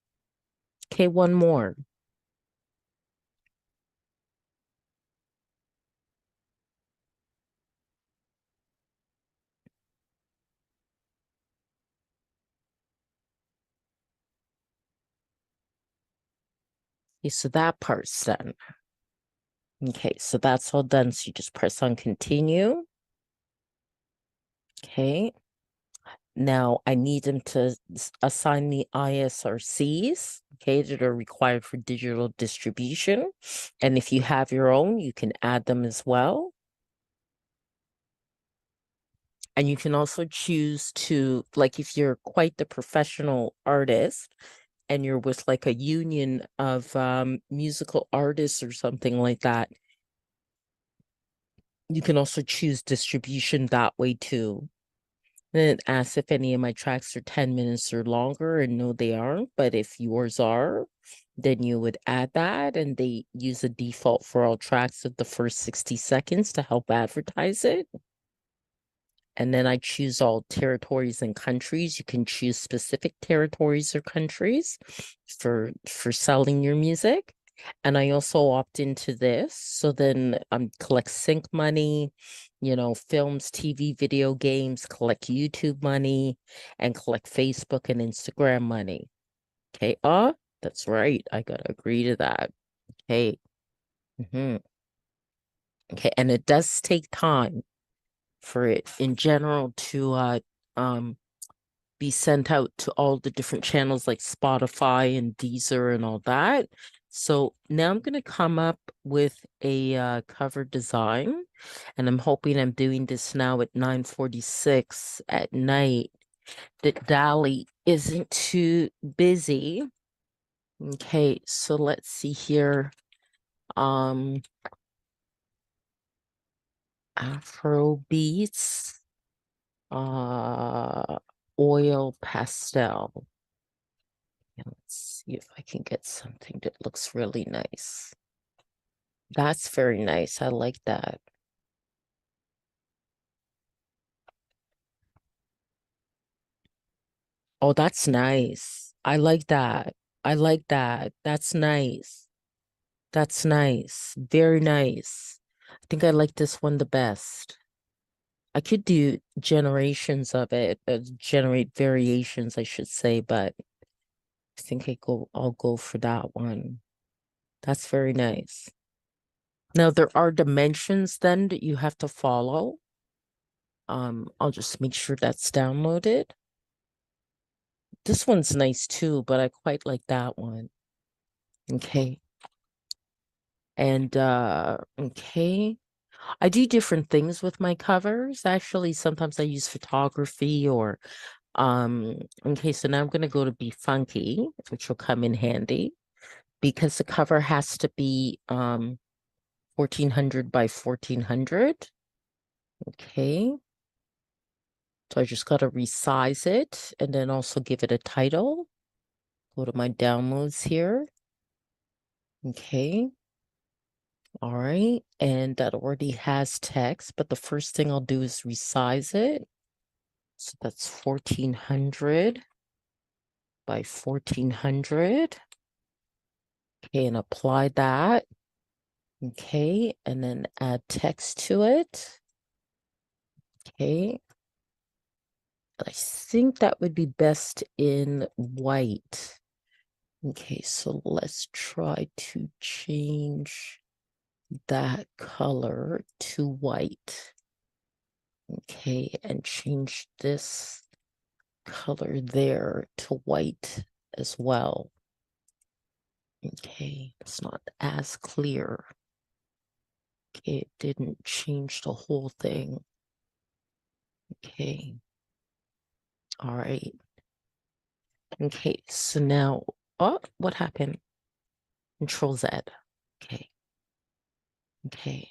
[SPEAKER 10] Okay, one more. Okay, so that part's done. Okay, so that's all done. So you just press on continue. Okay. Now I need them to assign the ISRCs, okay, that are required for digital distribution. And if you have your own, you can add them as well. And you can also choose to, like, if you're quite the professional artist and you're with like a union of musical artists or something like that, you can also choose distribution that way too. And it asks if any of my tracks are 10 minutes or longer, and no, they aren't. But if yours are, then you would add that, and they use a default for all tracks of the first 60 seconds to help advertise it. And then I choose all territories and countries. You can choose specific territories or countries for selling your music. And I also opt into this. So then collect sync money, films, TV, video games, collect YouTube money, and collect Facebook and Instagram money. Okay. That's right. I gotta agree to that. Okay. Okay. And it does take time for it in general to be sent out to all the different channels like Spotify and Deezer and all that. So now I'm going to come up with a cover design, and I'm hoping I'm doing this now at 9:46 at night that Dolly isn't too busy. Okay, so let's see here. Afro beats, oil pastel. Let's see if I can get something that looks really nice. That's very nice. I like that. Oh, that's nice. I like that. I like that. That's nice. That's nice. Very nice. I think I like this one the best. I could do generations of it, generate variations, I should say, but I think I'll go for that one. That's very nice. Now there are dimensions then that you have to follow. I'll just make sure that's downloaded. This one's nice too, but I quite like that one. Okay. And okay. I do different things with my covers. Actually, sometimes I use photography or okay, so now I'm gonna go to Be Funky, which will come in handy because the cover has to be 1400 by 1400. Okay. So I just got to resize it and then also give it a title. Go to my downloads here. Okay. All right. And that already has text, but the first thing I'll do is resize it. So that's 1400 by 1400. Okay. And apply that. Okay. And then add text to it. Okay. I think that would be best in white. Okay, so let's try to change that color to white. Okay, and change this color there to white as well. Okay, it's not as clear. Okay, it didn't change the whole thing. Okay. All right. Okay, so now, oh, what happened? Control Z. Okay. Okay.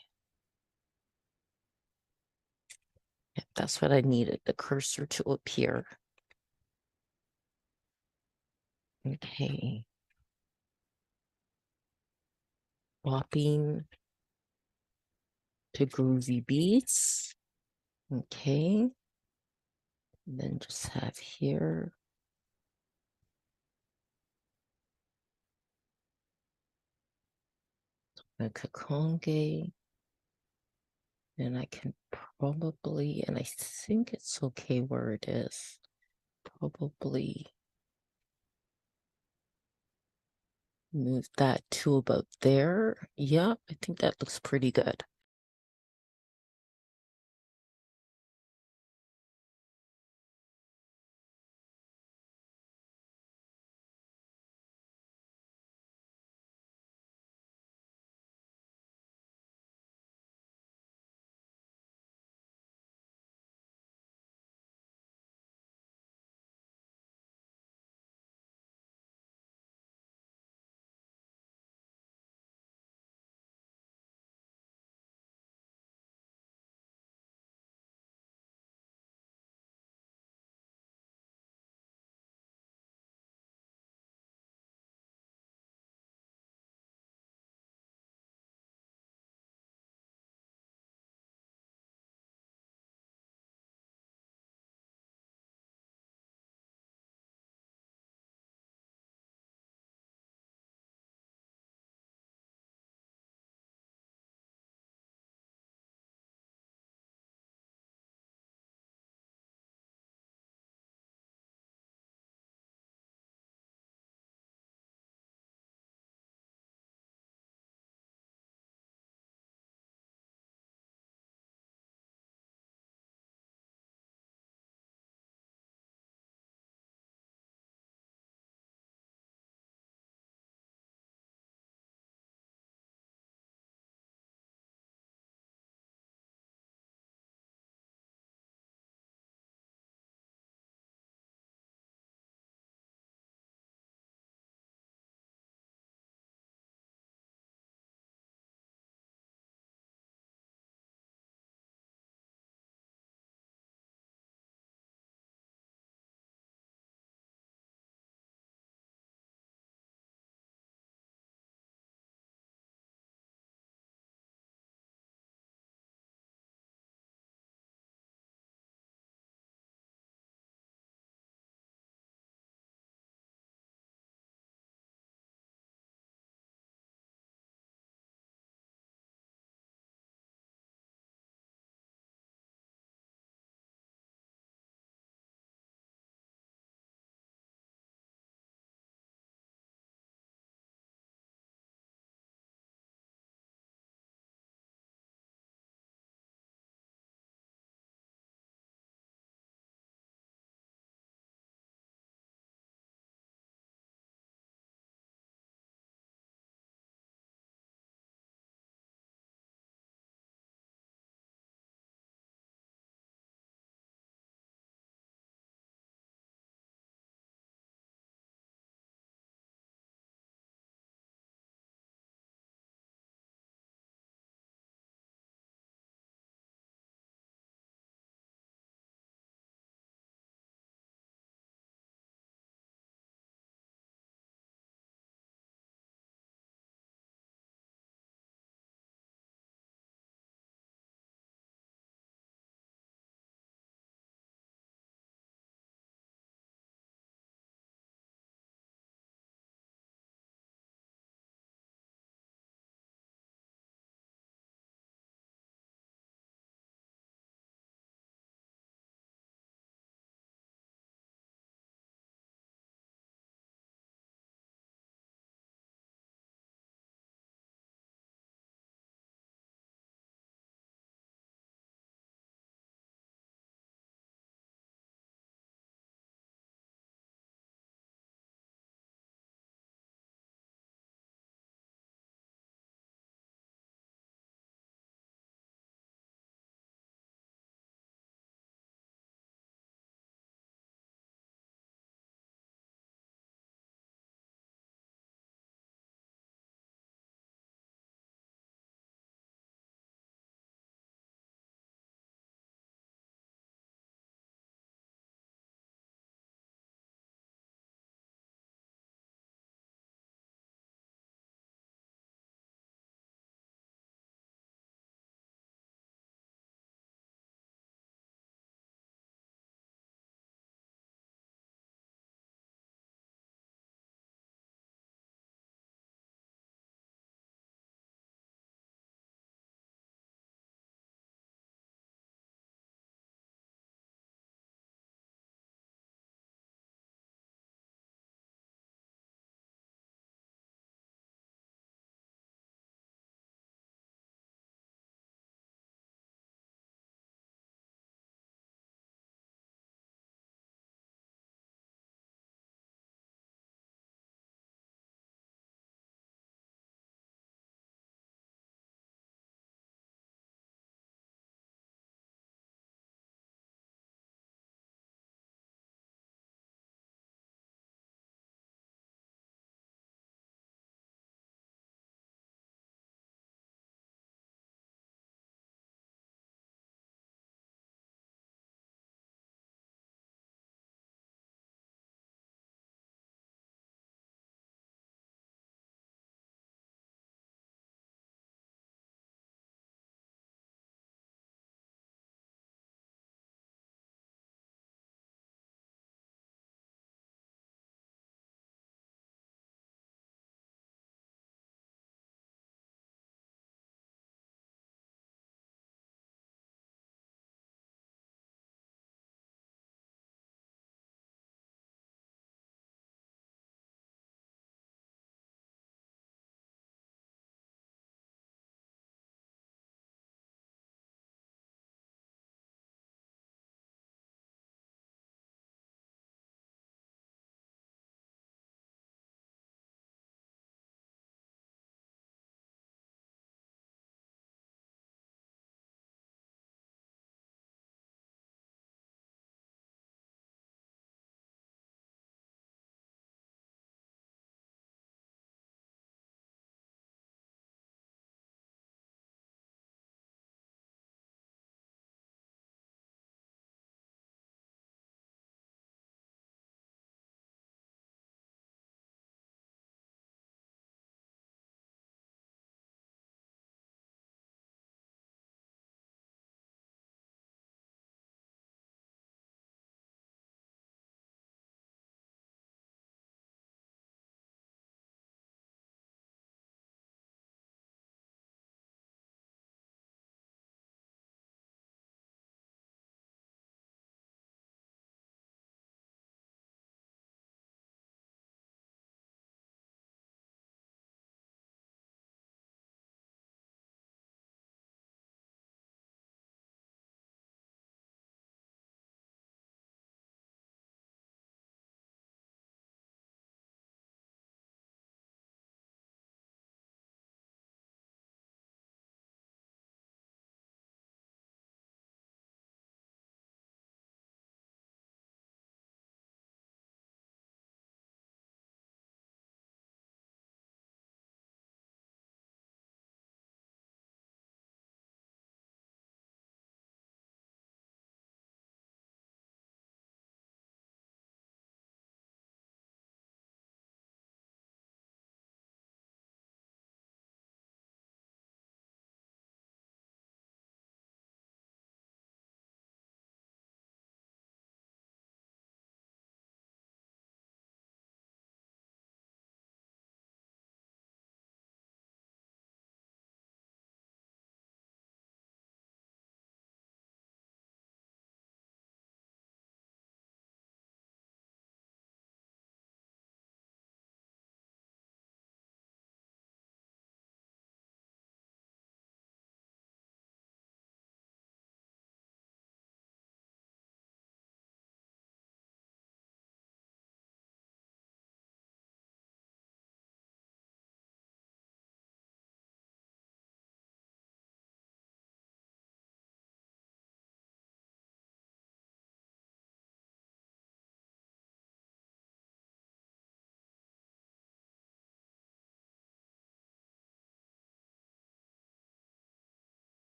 [SPEAKER 10] Yep, that's what I needed, the cursor to appear. Okay. Bopping to groovy beats. Okay. And then just have here. Donna Kakonge. And I can probably, and I think it's okay where it is. Probably move that to about there. Yeah, I think that looks pretty good.